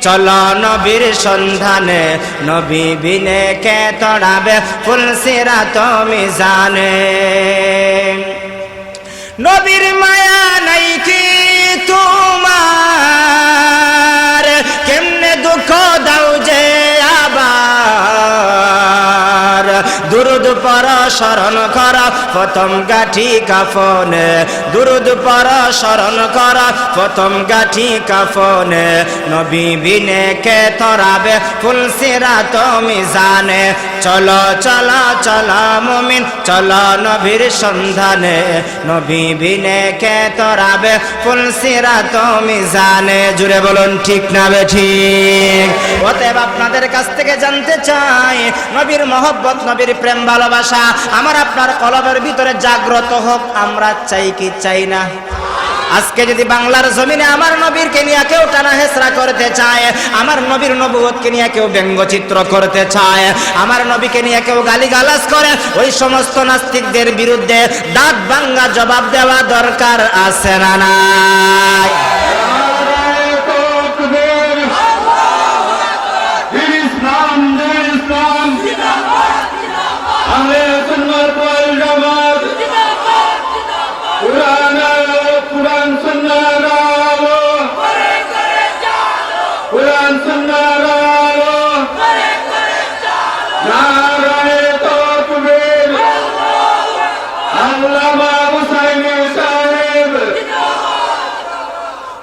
চলো নবীর সন্ধানে, নবী বিনে কে তড়াবে ফুল সিরাত মিজানে। নবীর মায়া নাই কি তোমার, কেমনে দুঃখ দাও যে আবার। দুরুদ পর স্মরণ কর প্রথম গাঠি কাফনে, দুরুদ পর স্মরণ কর প্রথম গাঠি কাফনে। নবী বিনে কে তরাবে ফুল সিরাত মিজানে। চলো চলো চলো মুমিন চলো নবীর সন্ধানে, নবী বিনে কে তরাবে ফুল সিরাত মিজানে। জুড়ে বলুন ঠিক না বেঠিক? অতএব আপনাদের কাছ থেকে জানতে চাই, নবীর মহব্বত, নবীর প্রেম ভালোবাসা আমার আপনার কলবের ভিতরে জাগ্রত হোক। আমরা চাই কি চাই না? আজকে যদি বাংলার জমিনে আমার নবীরকে নিয়ে কেউ টানা হেসরা করতে চায়, আমার নবীর নবুয়তকে নিয়ে কেউ ব্যঙ্গচিত্র করতে চায়, আমার নবীকে নিয়ে কেউ গালিগালাজ করে, ওই সমস্ত নাস্তিকদের বিরুদ্ধে দাঁত ভাঙ্গা জবাব দেওয়া দরকার আছে না নাই?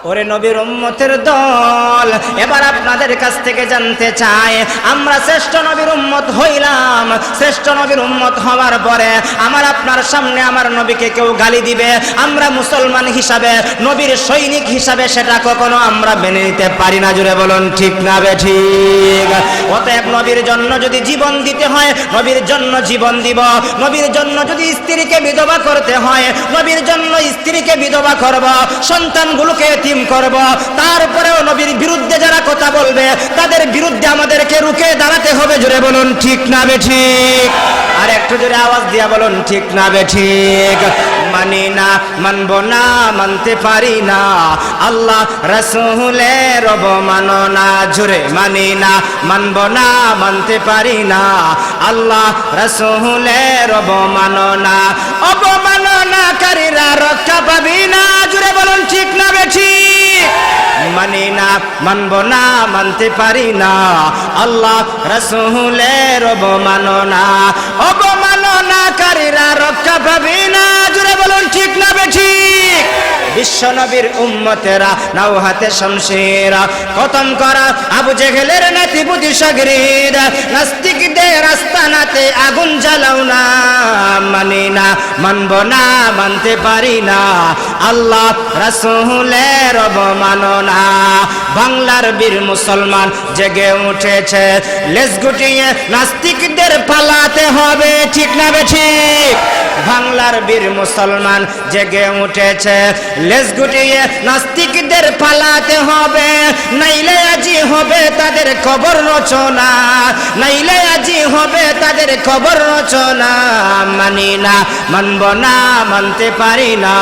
ওরে নবীর উম্মতের দল, এবার আপনাদের কাছ থেকে জানতে চাই, আমরা শ্রেষ্ঠ নবীর উম্মত হইলাম, শ্রেষ্ঠ নবীর উম্মত হওয়ার পরে আমার আপনার সামনে আমার নবীকে কেউ গালি দিবে, আমরা মুসলমান হিসাবে, নবীর সৈনিক হিসাবে সেটা কখনো আমরা মেনে নিতে পারি না। জুড়ে বলুন ঠিক না বেঠিক? অতএব নবীর জন্য যদি জীবন দিতে হয়, নবীর জন্য জীবন দিব। নবীর জন্য যদি স্ত্রীকে বিধবা করতে হয়, নবীর জন্য স্ত্রীকে বিধবা করব, সন্তানগুলোকে এতিম করব। তারপরেও নবীর বিরুদ্ধে যারা কথা বলবে তাদের বিরুদ্ধে আমাদেরকে রুখে দাঁড়াতে হবে। জোরে বলুন ঠিক না বেঠিক? আর একটু জোরে আওয়াজ দিয়া বলুন ঠিক না বেঠিক? মানি না, মানব না, মানতে পারি না, আল্লাহ রাসূলের অবমাননা। জোরে মানি না, মানব না, মানতে পারি না, আল্লাহ রাসূলের অবমাননা। অবমাননাকারীরা রক্ষা পাবি না। জোরে বলুন ঠিক না বেঠিক? মানি না, মানব না, মানতে পারি না, আল্লাহ রাসূলের অবমাননা। অবমাননাকারীরা রক্ষা পাবি না। জোরে বলুন ঠিক না বেঠিক? বিশ্ব নবীর উম্মতেরা নাও হাতে শমশির, খতম করা আবু জেহেলের নাতিপুতি শাগরিদ, নাস্তিকদের আস্তানাতে আগুন জ্বালাও না। মানি না, মানব না, মানতে পারি না, আল্লাহ রাসূলের অবমাননা। বাংলার বীর মুসলমান জেগে উঠেছে, লেজ গুটিয়ে নাস্তিকদের পালাতে হবে। ঠিক না বেঠিক? বাংলার বীর মুসলমান জেগে উঠেছে, লেজ গুটিয়ে নাস্তিকদের পালাতে হবে, নাইলে আজি হবে তাদের কবর রচনা, নাইলে আজি হবে তাদের কবর রচনা। মানি না, মানব না, মানতে পারি না,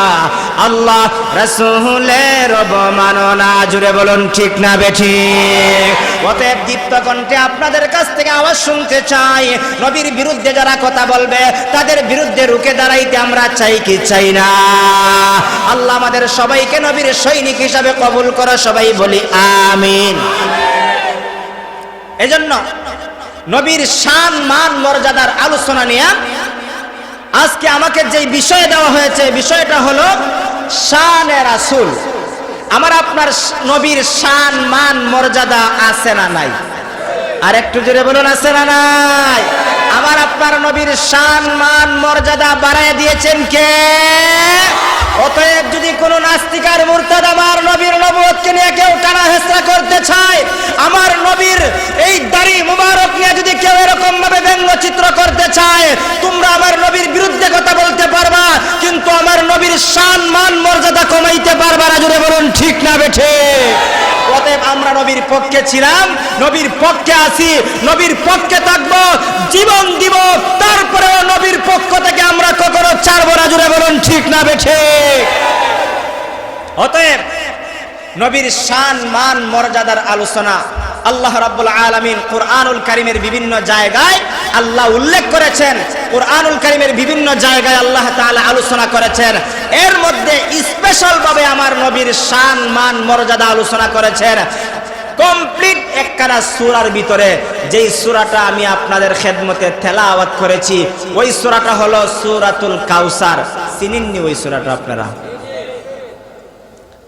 আল্লাহ রাসূলের অবমাননা। জুড়ে বলুন ঠিক না বেঠিক? অতএব দীপ্ত কণ্ঠে আপনাদের কাছ থেকে আওয়াজ শুনতে চাই, নবীর বিরুদ্ধে যারা কথা বলবে তাদের বিরুদ্ধে রুখে দাঁড়াইতে আমরা চাই কি চাই না? আল্লাহ আমাদের সবাইকে নবীর সৈনিক হিসাবে কবুল করো। সবাই বলি আমিন। এজন্য নবীর শান, মান, মর্যাদার আলোচনা নিয়ে আজকে আমাকে যে বিষয় দেওয়া হয়েছে, বিষয়টা হলো শানে রাসূল। আমার আপনার নবীর শান, মান, মর্যাদা আছে না নাই? আর একটু জোরে বলুন আছে না নাই? আমার আপনার নবীর শান, মান, মর্যাদা বাড়ায় দিয়েছেন কে? অতএব যদি কোনো নাস্তিক আর মুরতাদ আমার নবীর নবুয়তকে নিয়ে কেউ টানা হেসরা করতে চায়, আমার নবীর এই দাড়ি মুবারক নিয়ে যদি কেউ এরকম ভাবে ব্যঙ্গচিত্র করতে চায়, তোমরা আমার নবীর বিরুদ্ধে কথা বলতে পারবা, কিন্তু আমার নবীর শান, মান, মর্যাদা কমাইতে পারবা না। জুড়ে বলুন ঠিক না বেঠিক? অতএব আমরা নবীর পক্ষে ছিলাম, নবীর পক্ষে আছি, নবীর পক্ষে থাকবো, জীবন দিব, তারপরেও নবীর পক্ষ থেকে আমরা কখনো ছাড়বো না। জুড়ে বলুন ঠিক না বেঠিক? অতএব নবীর শান মান মর্যাদার আলোচনা আল্লাহ রাব্বুল আলামিন কুরআনুল কারীমের বিভিন্ন জায়গায় আল্লাহ উল্লেখ করেছেন, কুরআনুল কারীমের বিভিন্ন জায়গায় আল্লাহ তাআলা আলোচনা করেছেন। এর মধ্যে স্পেশাল ভাবে আমার নবীর শান মান মর্যাদা আলোচনা করেছেন কমপ্লিট একখানা সূরার ভিতরে। যেই সূরাটা আমি আপনাদের খেদমতে তেলাওয়াত করেছি ওই সূরাটা হলো সূরাতুল কাউসার। চিনেননি ওই সূরাটা আপনারা?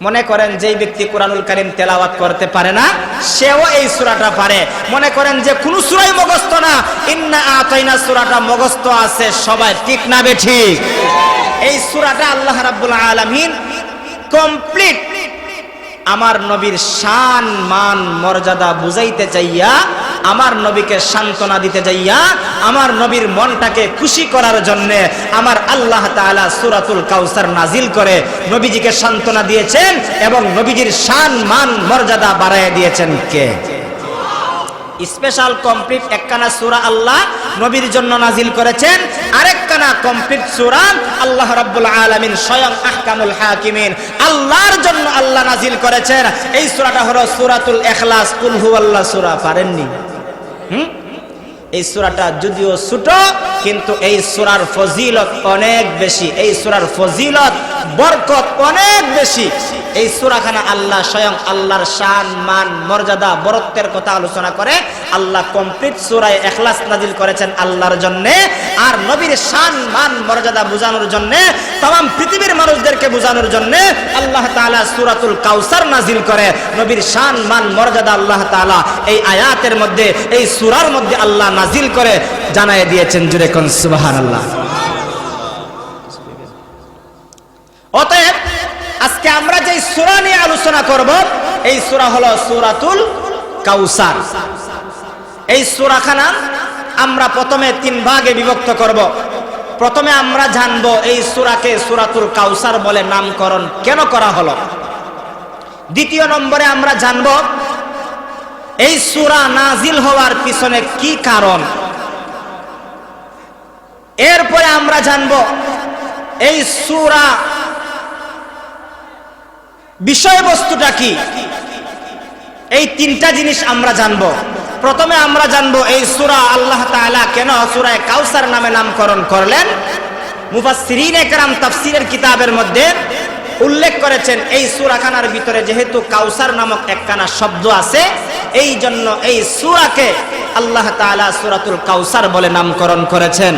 মনে করেন যেই ব্যক্তি কুরআনুল কারীম তেলাওয়াত করতে পারে না সেও এই সূরাটা পারে। মনে করেন যে কোন সূরাই মুখস্থ না, ইন্না আতাইনা সূরাটা মুখস্থ আছে সবাই, ঠিক না বেঠিক? এই সূরাটা আল্লাহ রাব্বুল আলামিন কমপ্লিট আমার নবীর শান মান মর্যাদা বুঝাইতে চাইয়া, আমার নবীকে সান্ত্বনা দিতে চাইয়া, আমার নবীর মনটাকে খুশি করার জন্য আমার আল্লাহ তাআলা সূরাতুল কাউসার নাজিল করে নবীজিকে সান্ত্বনা দিয়েছেন এবং নবীজির শান মান মর্যাদা বাড়ায় দিয়েছেন কে? স্পেশাল কমপ্লিট একখানা সূরা আল্লাহ নবীর জন্য নাজিল করেছেন, আরেকখানা কমপ্লিট সূরা আল্লাহ রাব্বুল আলামিন স্বয়ং আহকামুল হাকিমিন আল্লাহর জন্য আল্লাহ নাজিল করেছেন। এই সূরাটা হলো সূরাতুল ইখলাস, কুল হুয়াল্লাহ সূরা। পারেননি? এই সূরাটা যদিও ছোট কিন্তু এই সূরার ফজিলত অনেক বেশি, এই সূরার ফজিলত বরকত অনেক বেশি। এই সূরাখানা আল্লাহ স্বয়ং আল্লাহর শান মান মর্যাদা বরত্বের কথা আলোচনা করে আল্লাহ কমপ্লিট সূরা ইখলাস নাজিল করেছেন আল্লাহর জন্য। আর নবীর শান মান মর্যাদা বোঝানোর জন্য, तमाम পৃথিবীর মানুষদেরকে বোঝানোর জন্য আল্লাহ তাআলা সূরাতুল কাউসার নাজিল করে। নবীর শান মান মর্যাদা আল্লাহ তাআলা এই আয়াতের মধ্যে, এই সূরার মধ্যে আল্লাহ নাজিল করে জানায় দিয়েছেন। জুড়ে কোন সুবহানাল্লাহ। অতএব আজকে আমরা যে সূরা নিয়ে আলোচনা করব এই সূরা হলো সূরাতুল কাউসার। এই সূরাখানা আমরা প্রথমে তিন ভাগে বিভক্ত করব। প্রথমে আমরা জানব এই সূরাকে সূরাতুল কাউসার বলে নামকরণ কেন করা হলো। দ্বিতীয় নম্বরে আমরা জানব এই সূরা নাজিল হওয়ার পিছনে কি কারণ। এরপরে আমরা জানব এই সূরা বিষয়বস্তুটা কি। এই তিনটা জিনিস আমরা জানব। প্রথমে আমরা জানব এই সূরা আল্লাহ তাআলা কেন সূরা কাউসার নামে নামকরণ করলেন। মুফাসসিরিনে কেরাম তাফসীরের কিতাবের মধ্যে উল্লেখ করেছেন এই সূরাখানার ভিতরে যেহেতু কাউসার নামক একখানা শব্দ আছে এই জন্য এই সূরাকে আল্লাহ তাআলা সূরাতুল কাউসার বলে নামকরণ করেছেন।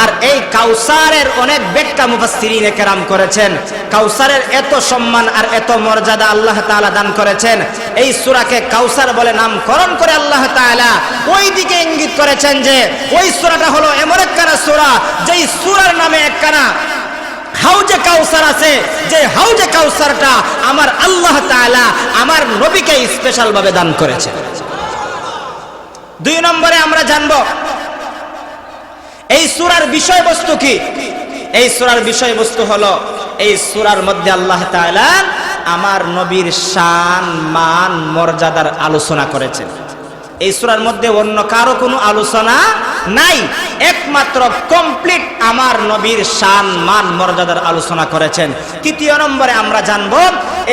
আর এই কাউসারের অনেক ব্যাখ্যা মুফাসসিরিনে কেরাম করেছেন। কাউসারের এত সম্মান আর এত মর্যাদা আল্লাহ তাআলা দান করেছেন, এই সূরাকে কাউসার বলে নামকরণ করে আল্লাহ তাআলা ওই দিকে ইঙ্গিত করেছেন যে ওই সূরাটা হলো এমন একখানা সূরা যেই সূরার নামে একখানা হাউজে কাউসার আছে, যে হাউজে কাউসারটা আমার আল্লাহ তাআলা আমার নবীকে স্পেশাল ভাবে দান করেছে। দুই নম্বরে আমরা জানব এই সূরার বিষয়বস্তু কি। এই সূরার বিষয়বস্তু হলো এই সূরার মধ্যে আল্লাহ তাআলা আমার নবীর শান মান মর্যাদার আলোচনা করেছেন। এই সূরার মধ্যে অন্য কারো কোনো আলোচনা নাই, একমাত্র কমপ্লিট আমার নবীর শান মান মর্যাদার আলোচনা করেছেন। তৃতীয় নম্বরে আমরা জানব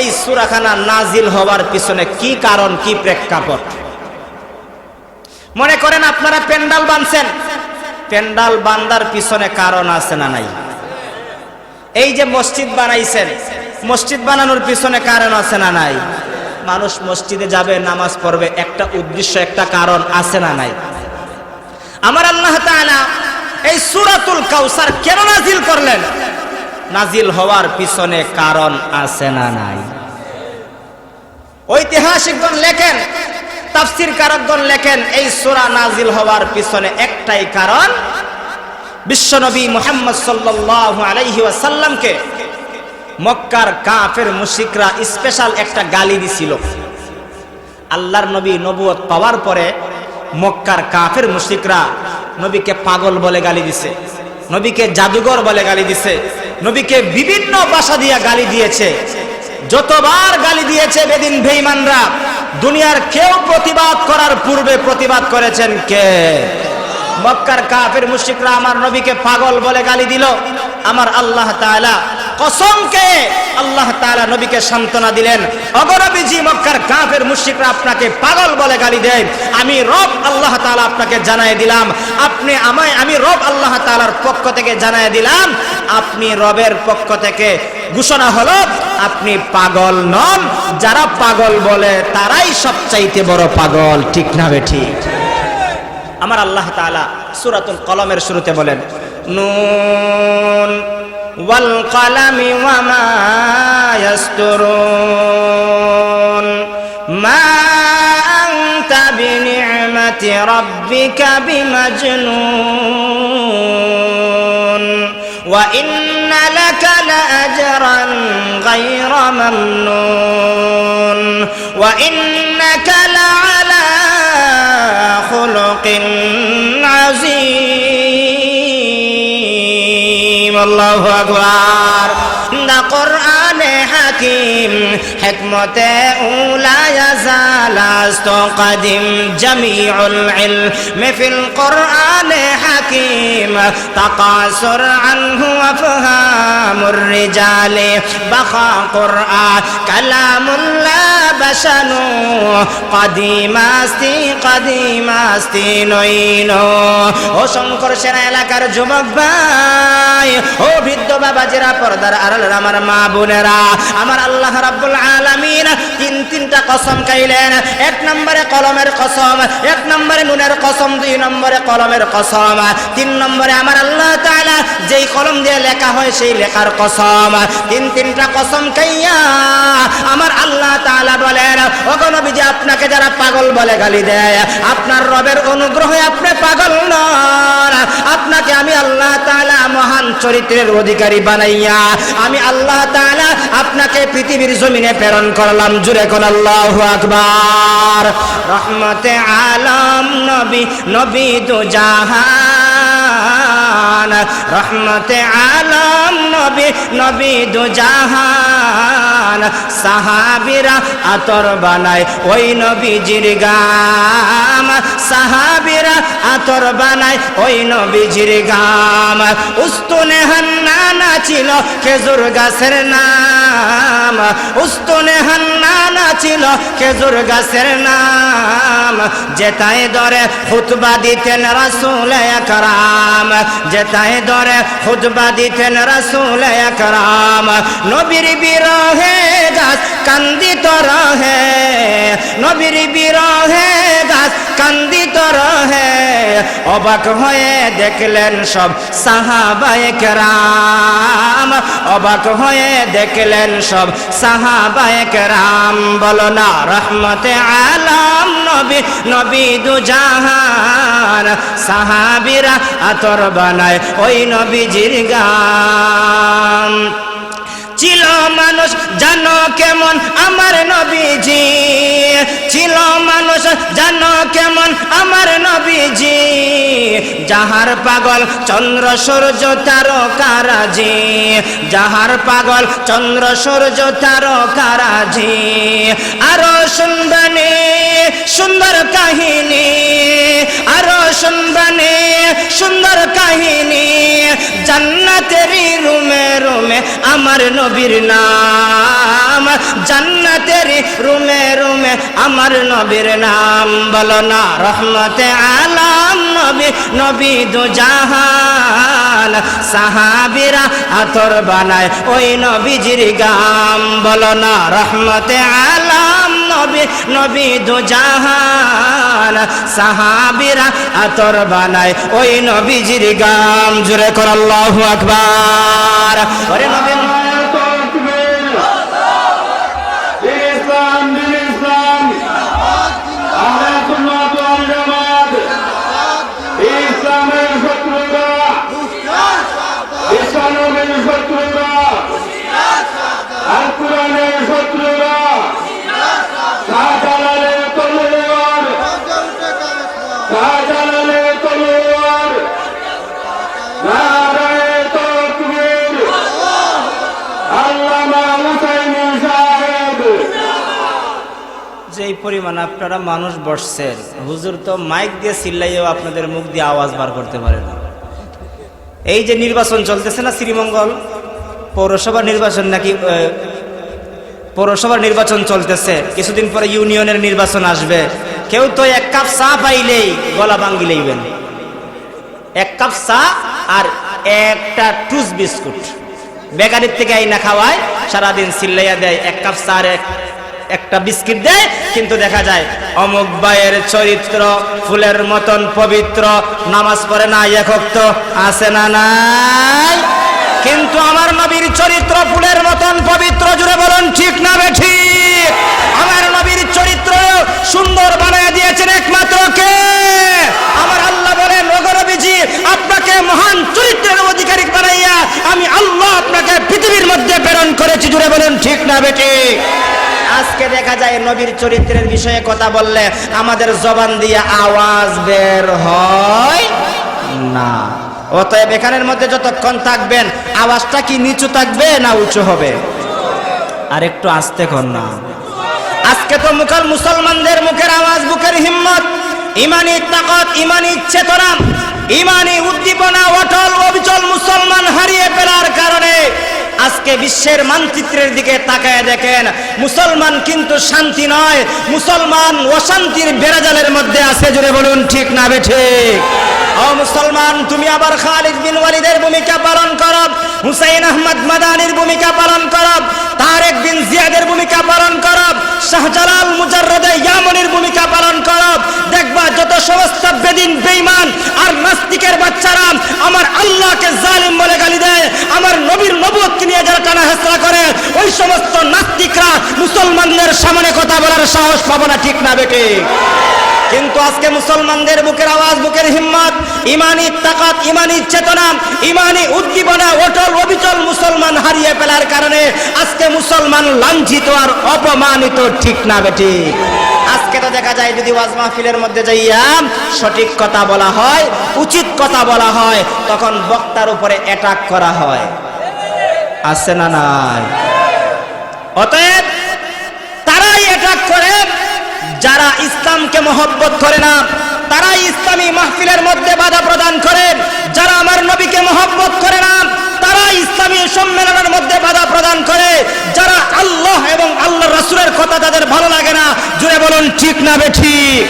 এই সূরাখানা নাজিল হওয়ার পিছনে কি কারণ, কি প্রেক্ষাপট। মনে করেন আপনারা প্যান্ডাল বানছেন, প্যান্ডাল বান্দার পিছনে কারণ আছে না নাই? এই যে মসজিদ বানাইছেন, মসজিদ বানানোর পিছনে কারণ আছে না নাই? মানুষ মসজিদে যাবে, নামাজ পড়বে, একটা উদ্দেশ্য, একটা কারণ আছে না নাই? আমার আল্লাহ তাআলা এই সূরাতুল কাউসার কেন নাজিল করলেন? নাজিল হওয়ার পিছনে কারণ আছে না নাই? ঐতিহাসিকগণ লেখেন, তাফসীরকারকগণ লেখেন এই সূরা নাজিল হওয়ার পিছনে একটাই কারণ, বিশ্বনবী মুহাম্মদ সাল্লাল্লাহু আলাইহি ওয়াসাল্লামকে মক্কার কাফের মুশরিকরা স্পেশাল একটা গালি দিছিল। আল্লাহর নবী নবুয়ত পাওয়ার পরে মক্কার কাফের মুশরিকরা নবীকে পাগল বলে গালি দিছে, নবীকে জাদুঘর বলে গালি দিছে, নবীকে বিভিন্ন ভাষা দিয়ে গালি দিয়েছে। যতবার গালি দিয়েছে বেদিন বেঈমানরা, দুনিয়ার কেউ প্রতিবাদ করার পূর্বে প্রতিবাদ করেছেন কে? মক্কার কাফের মুশরিকরা আমার নবীকে পাগল বলে গালি দিল। আমার আল্লাহ তাআলা কসমকে আল্লাহ তাআলা নবীকে সান্ত্বনা দিলেন, ওগো নবীজি, মক্কার কাফের মুশরিকরা আপনাকে পাগল বলে গালি দেয়, আমি রব আল্লাহ তাআলা আপনাকে জানায় দিলাম, আমি রব আল্লাহ তাআলার পক্ষ থেকে জানায় দিলাম, আপনি রবের পক্ষ থেকে ঘোষণা হলো আপনি পাগল নন, যারা পাগল বলে তারাই সবচাইতে বড় পাগল। ঠিক না বেঠিক? আমার আল্লাহ তাআলা সূরাতুল কলমের শুরুতে বলেন, নুন ওয়াল কলামি ওয়া মা ইয়াসতুরুন মা আনতা বিনি'মাতি রাব্বিকা বিমাজনুন ওয়া ইন্না লাকা লাআজরান গায়রা মামনুন ওয়া ইন্নাকা লাআলা খুলুকিন আযীম। আল্লাহু আকবার। দা কোরআনে হাকিম হিকমতে উলা ইয়াজালাস্ত কাদিম জামিউল ইলমি ফিল কোরআনে হাকিম তাকাসুর আনহু আফহামুর রিজালি বাখা কোরআন কালামুল্লাহ বাশানু কাদিমাস্তি নইনো। ও শঙ্কর সেনা এলাকার যুবক ভাই, ও বৃদ্ধ বাবাজিরা, পর্দার আড়ালের আমার মা বোনেরা, আমার আল্লাহ রাব্বুল আলামিন তিনটা কসম খাইলেন। এক নম্বরে কলমের কসম, এক নম্বরে নুনের কসম, দুই নম্বরে কলমের কসম, তিন নম্বরে আমার আল্লাহ তাআলা যেই কলম দিয়ে লেখা হয় সেই লেখার কসম। তিনটা কসম খাইয়া আমার আল্লাহ তাআলা বলেন, ওগো নবীজি, আপনাকে যারা পাগল বলে গালি দেয়, আপনার রবের অনুগ্রহে আপনি পাগল নন, আপনাকে আমি আল্লাহ তাআলা মহান চরিত্রের অধিকারী বানাইয়া আমি আল্লাহ তাআলা আপনাকে পৃথিবীর জমিনে প্রেরণ করলাম। জুরে কোন আল্লাহু আকবার। রহমতে আলম নবী, নবী দু জাহান, রহমতে আলম নবী, নবী দু জাহান, সাহাবীরা আতর বানায় ওই নবীজির গাম, সাহাবীরা আতর বানায় ওই নবীজির গাম। উস্তুনে হান্নানা ছিল খেজুর গাছের নাম, উস্তুনে হান্নানা ছিল খেজুর গাছের নাম। যেটায় ধরে খুতবা দিতেন রাসূল আকরাম, যেটায় ধরে খুতবা দিতেন রাসূল আকরাম। নবীর বিরহে গাছ কান্দিত রহে, নবীর বিরহে গাছ কান্দিত রহে। অবাক হয়ে দেখলেন সব সাহাবায়ে কেরাম, অবাক হয়ে দেখলেন সব সাহাবায়ে কেরাম। বলো না রহমতে আলম নবী, নবী দু জাহান, সাহাবীরা আতর বানায় ওই নবীজির গাম। ছিল মানুষ জানো কেমন আমার নবীজি, ছিল মানুষ জানো কেমন আমার নবীজি। যাহার পাগল চন্দ্র সূর্য তারকারাজি, যাহার পাগল চন্দ্র সূর্য তারকারাজি। আরো শুনবানে সুন্দর কাহিনী, আরো শুনবানে সুন্দর কাহিনী। জান্নাতেরই রুমে রুমে আমার নবীর নাম, জান্নাতেরই রুমে রুমে আমার নবীর নাম। বলো না রহমতে আলম নবী, নবী দু জাহান, সাহাবীরা আতর বানায় ওই নবীজির গাম। বলো না রহমতে আলম নবী, নবী দু জাহান, সাহাবীরা আতর বানায় ওই নবীজির গাম। জোরে কর আল্লাহু আকবার। ওরে নবী যেই পরিমাণ আপনারা মানুষ বসছেন, হুজুর তো মাইক দিয়ে চিল্লাইও আপনাদের মুখ দিয়ে আওয়াজ বার করতে পারে না। এই যে নির্বাচন চলতেছে না শ্রীমঙ্গল, পৌরসভা নির্বাচন নাকি পৌরসভার নির্বাচন চলতেছে, কিছুদিন পরে ইউনিয়নের নির্বাচন আসবে। কেউ তো এক কাপ চা পাইলেই গলা ভাঙ্গি লইবেন। এক কাপ চা আর একটা টুস বিস্কুট বেকারির থেকে আইনা খাওয়ায়, সারাদিন চিল্লাইয়া দেয়, এক কাপ চা আর একটা বিস্কিট দেয়, কিন্তু দেখা যায় অমুক ভাইয়ের চরিত্র ফুলের মতন পবিত্র, নামাজ পড়ে না, এক ওয়াক্ত আছে না নাই? কিন্তু আমার নবীর চরিত্র ফুলের মতন পবিত্র, জুড়ে বলুন ঠিক না বেঠিক? আমার নবীর চরিত্র সুন্দর বানায় দিয়েছেন একমাত্র কে? আমার আল্লাহ বলেন, ওগো নবীজি, আপনাকে মহান চরিত্রের অধিকারী বানাইয়া আমি আল্লাহ আপনাকে পৃথিবীর মধ্যে প্রেরণ করেছি, জুড়ে বলুন ঠিক না বেঠিক? আজকে দেখা যায় নবীর চরিত্রের বিষয়ে কথা বললে আমাদের জবান দিয়ে আওয়াজ বের হয় না। অতএব এখানের মধ্যে যতক্ষণ থাকবেন আওয়াজটা কি নিচু থাকবে না উঁচু হবে? আর একটু আস্তে কর না। আজকে তো মুসলমানদের মুখের আওয়াজ, বুকের হিম্মত, ইমানি তাকত, ইমানি চেতনা, ইমানি উদ্দীপনা অটল অবিচল মুসলমান হারিয়ে ফেলার কারণে আজকে বিশ্বের মানচিত্রের দিকে তাকায় দেখেন, মুসলমান কিন্তু শান্তি নয়, মুসলমান অশান্তির বেড়াজালের মধ্যে আছে, জুড়ে বলুন ঠিক না বেঠিক? ও মুসলমান, তুমি আবার খালিদ বিন ওয়ালিদের ভূমিকা পালন করো, হুসাইন আহমদ মাদানির ভূমিকা পালন করো, তারেক বিন জিয়াদের ভূমিকা পালন করো, শাহজালাল মুজাররদে ইয়ামনির ভূমিকা পালন করো, দেখবা যত সমস্ত বেদিন বেঈমান আর নাস্তিকের বাচ্চারা আমার আল্লাহকে জালিম বলে গালি দেয়, আমার নবীর নবুয়তকে নিয়ে যারা টানা হেসরা করে, ওই সমস্ত নাস্তিকরা মুসলমানদের সামনে কথা বলার সাহস পাবো না, ঠিক না বেঠিক? কিন্তু আজকে মুসলমানদের বুকের আওয়াজ, বুকের হিম্মত, ইমানি তাকাত, ইমানি চেতনা, ইমানি উদ্দীপনা অটল অবিচল মুসলমান হারিয়ে ফেলার কারণে আজকে মুসলমান লাঞ্ছিত আর অপমানিত, ঠিক না বেঠিক? আজকে তো দেখা যায় যদি ওয়াজ মাহফিলের মধ্যে যাইয়া সঠিক কথা বলা হয়, উচিত কথা বলা হয়, তখন বক্তার উপরে অ্যাটাক করা হয়, আছে না নাই? অতএব তারাই অ্যাটাক করে যারা ইসলামকে মহব্বত করে না, তারাই ইসলামী মাহফিলের মধ্যে বাধা প্রদান করে, যারা আমার নবীকে মহব্বত করে না তারা ইসলামী সম্মেলনের মধ্যে বাধা প্রদান করে, যারা আল্লাহ এবং আল্লাহ রাসূলের কথা তাদের ভালো লাগে না, জুড়ে বলুন ঠিক না বেঠিক?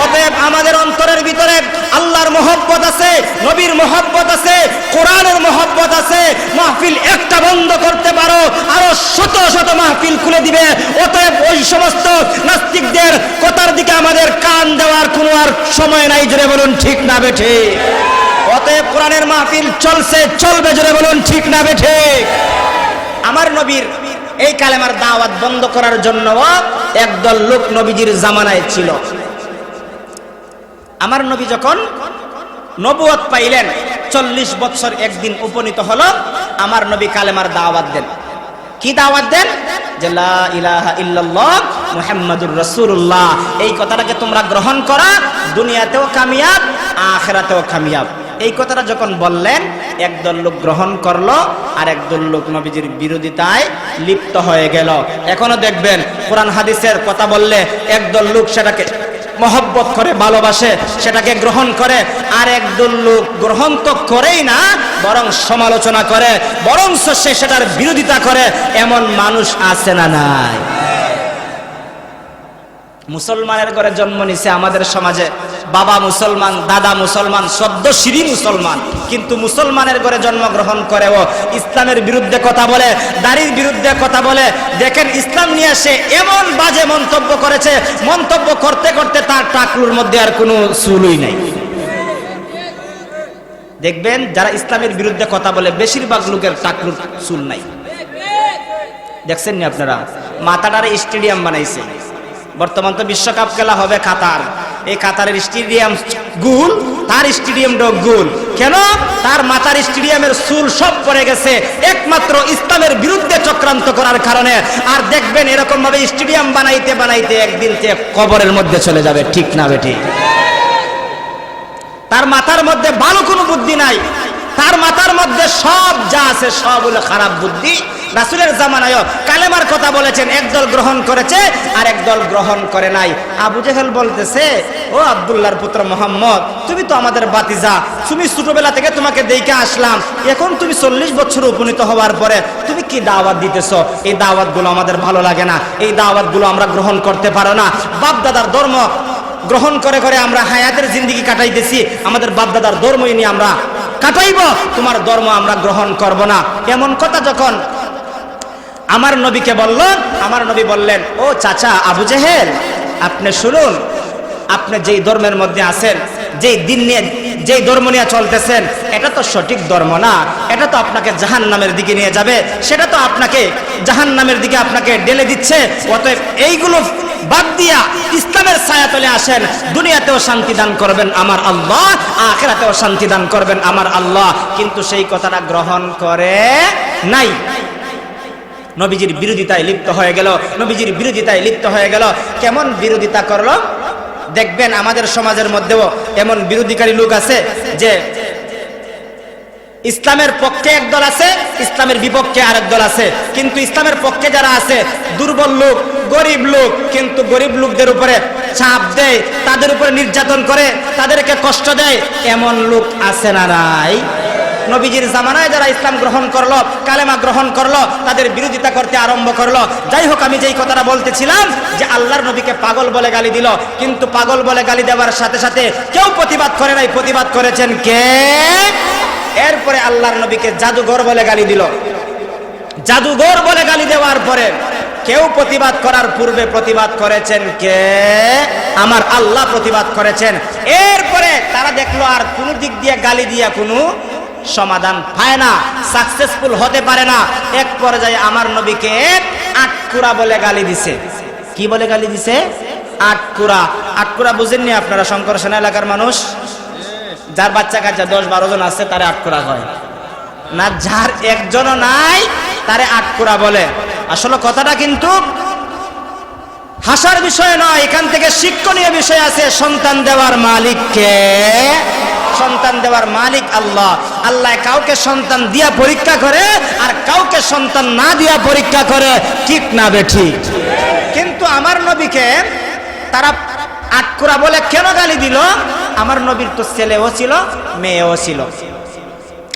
অতএব আমাদের অন্তরের ভিতরে আল্লাহর মহব্বত আছে, নবীর মহব্বত আছে, কোরআনের মহব্বত আছে। মাহফিল একটা বন্ধ করতে পারো, আরো শত শত মাহফিল খুলে দিবে। অতএব ওই সমস্ত নাস্তিকদের কথার দিকে আমাদের কান দেওয়ার কোনো আর সময় নাই, জুড়ে বলুন ঠিক না বেঠিক? অতএব কোরআনের মাহফিল চলছে, চলবে, জুড়ে বলুন ঠিক না বেঠিক? আমার নবীর এই কালেমার দাওয়াত বন্ধ করার জন্য একদল লোক নবীজির জামানায় ছিল। আমার নবী যখন নবুয়ত পাইলেন, 40 বছর একদিন উপনীত হলো, আমার নবী কালেমার দাওয়াত দেন। কি দাওয়াত দেন? যে লা ইলাহা ইল্লাল্লাহ মুহাম্মাদুর রাসূলুল্লাহ, এই কথাটাকে তোমরা গ্রহণ করা, দুনিয়াতেও কামিয়াব, আখিরাতেও কামিয়াব। এই কথাটা যখন বললেন, একদল লোক গ্রহণ করলো, আর একদল লোক নবীজির বিরোধিতায় লিপ্ত হয়ে গেল। এখনো দেখবেন কোরআন হাদিসের কথা বললে একদল লোক সেটাকে মহব্বত করে, ভালোবাসে, সেটাকে গ্রহণ করে, আর একদল লোক গ্রহণ তো করেই না, বরং সমালোচনা করে, বরং সে সেটার বিরোধিতা করে। এমন মানুষ আছে না নাই? মুসলমানের ঘরে জন্ম নিছে আমাদের সমাজে, বাবা মুসলমান, দাদা মুসলমান, সদ্যশিরি মুসলমান, কিন্তু মুসলমানের ঘরে জন্মগ্রহণ করেও ইসলামের বিরুদ্ধে কথা বলে, দাড়ির বিরুদ্ধে কথা বলে। দেখেন ইসলাম নিয়ে সে এমন বাজে মন্তব্য করেছে, মন্তব্য করতে করতে তার টাকলুর মধ্যে আর কোনো চুলই নাই। দেখবেন যারা ইসলামের বিরুদ্ধে কথা বলে বেশিরভাগ লোকের টাকলুর চুল নাই। দেখছেন নি আপনারা? মাথাটারে স্টেডিয়াম বানাইছে। বর্তমান তো বিশ্বকাপ খেলা হবে কাতার, এই কাতারের স্টেডিয়াম গুল, তার স্টেডিয়ামটাও গুল। কেন? তার মাথার স্টেডিয়ামের চুল সব পড়ে গেছে, একমাত্র ইসলামের বিরুদ্ধে চক্রান্ত করার কারণে। আর দেখবেন এরকম ভাবে স্টেডিয়াম বানাইতে বানাইতে একদিন সে কবরের মধ্যে চলে যাবে, ঠিক না বেঠিক? তার মাথার মধ্যে ভালো কোনো বুদ্ধি নাই, তার মাথার মধ্যে সব যা আছে সব হলো খারাপ বুদ্ধি, রাসূলের জামানায়ও কালেমার কথা বলেছেন, একদল গ্রহণ করেছে আর একদল গ্রহণ করে নাই। আবু জেহেল বলতেছে, ও আব্দুল্লাহর পুত্র মুহাম্মদ, তুমি তো আমাদের বাতিজা, তুমি ছোটবেলা থেকে তোমাকে দেখে আসলাম, এখন তুমি 40 বছর উপনীত হওয়ার পরে তুমি কি দাওয়াত দিতেছো? এই দাওয়াতগুলো আমাদের ভালো লাগে না, এই দাওয়াতগুলো আমরা গ্রহণ করতে পারো না। বাপ দাদার ধর্ম গ্রহণ করে করে আমরা হায়াতের জিন্দেগি কাটাইতেছি, আমাদের বাপ দাদার ধর্মই নিয়ে আমরা কাটাইব, তোমার ধর্ম আমরা গ্রহণ করব না। এমন কথা যখন আমার নবীকে বলল, আমার নবী বললেন, ও চাচা আবু জেহেল, আপনি শুনুন, আপনি যেই ধর্মের মধ্যে আছেন, যেই দিন নিয়ে, যেই ধর্ম নিয়ে চলতেছেন, এটা তো সঠিক ধর্ম না, এটা তো আপনাকে জাহান্নামের দিকে নিয়ে যাবে, সেটা তো আপনাকে জাহান্নামের দিকে আপনাকে ঢেলে দিচ্ছে। অতএব এইগুলো বাদ দিয়া ইসলামের ছায়াতলে আসেন, দুনিয়াতেও শান্তি দান করবেন আমার আল্লাহ, আখিরাতেও শান্তি দান করবেন আমার আল্লাহ। কিন্তু সেই কথাটা গ্রহণ করে নাই, নবীজির বিরোধিতায় লিপ্ত হয়ে গেল, নবীজির বিরোধিতায় লিপ্ত হয়ে গেল। কেমন বিরোধিতা করলো দেখবেন, আমাদের সমাজের মধ্যেও এমন বিরোধীকারী লোক আছে যে ইসলামের পক্ষে একদল আছে, ইসলামের বিপক্ষে আরেক দল আছে। কিন্তু ইসলামের পক্ষে যারা আছে দুর্বল লোক, গরিব লোক, কিন্তু গরিব লোকদের উপরে চাপ দেয়, তাদের উপরে নির্যাতন করে, তাদেরকে কষ্ট দেয়, এমন লোক আছে না নাই? নবীজির জামানায় যারা ইসলাম গ্রহণ করলো, কালেমা গ্রহণ করলো, তাদের বিরোধিতা করতে আরম্ভ করলো। যাই হোক, আমি যেই কথাটা বলতেছিলাম যে আল্লাহর নবীকে পাগল বলে গালি দিল, কিন্তু পাগল বলে গালি দেওয়ার সাথে সাথে কেউ প্রতিবাদ করে নাই, প্রতিবাদ করেছেন কে? এরপরে আল্লাহর নবীকে জাদুঘর বলে গালি দিল। জাদুঘর বলে গালি দেওয়ার পরে কেউ প্রতিবাদ করার পূর্বে প্রতিবাদ করেছেন কে? আমার আল্লাহ প্রতিবাদ করেছেন। এরপরে তারা দেখলো আর কোন দিক দিয়ে গালি দিয়া কোনো সমাধান পায় না, সাকসেসফুল হতে পারে না। এক পর্যায়ে আমার নবীকে আটকুরা বলে গালি দিছে। কি বলে গালি দিছে? আটকুরা। আটকুরা বুঝেননি আপনারা? শঙ্কর সেনা এলাকার মানুষ, যার বাচ্চা কাচ্চা 10-12 জন আছে তারে আটকুরা হয় না, যার একজনও নাই তারে আটকুরা বলে। আসলে কথাটা কিন্তু হাসার বিষয় নয়, এখান থেকে শিক্ষণীয় বিষয় আছে। সন্তান দেওয়ার মালিক কে? সন্তান দেওয়ার মালিক আল্লাহ। আল্লাহ কাউকে সন্তান দিয়া পরীক্ষা করে আর কাউকে সন্তান না দিয়া পরীক্ষা করে, ঠিক না বেঠিক? কিন্তু আমার নবীকে তারা আটকুরা বলে কেন গালি দিল? আমার নবীর তো ছেলেও ছিল, মেয়েও ছিল।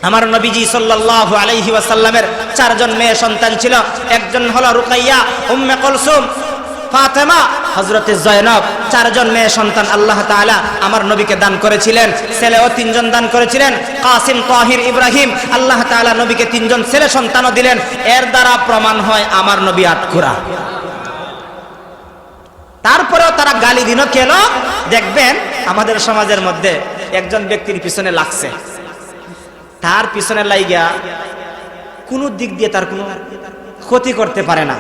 আমার নবীজি সাল্লাল্লাহু আলাইহি ওয়াসাল্লামের 4 জন মেয়ে সন্তান ছিল। একজন হলো রুকাইয়া, উম্মে কুলসুম, ফাতেমা, হযরতে জয়নব। 4 জন মেয়ে সন্তান আল্লাহ তাআলা আমার নবীকে দান করেছিলেন। ছেলেও 3 জন দান করেছিলেন, কাসিম, তাহির, ইব্রাহিম। আল্লাহ তাআলা নবীকে 3 জন ছেলে সন্তানও দিলেন। এর দ্বারা প্রমাণ হয় আমার নবী আটকুরা। তারপরেও তারা গালি দিল কেন? দেখবেন আমাদের সমাজের মধ্যে একজন ব্যক্তির পিছনে লাগছে, তার পিছনে লাইগা কোনো দিক দিয়ে তার কোনো ক্ষতি করতে পারে না,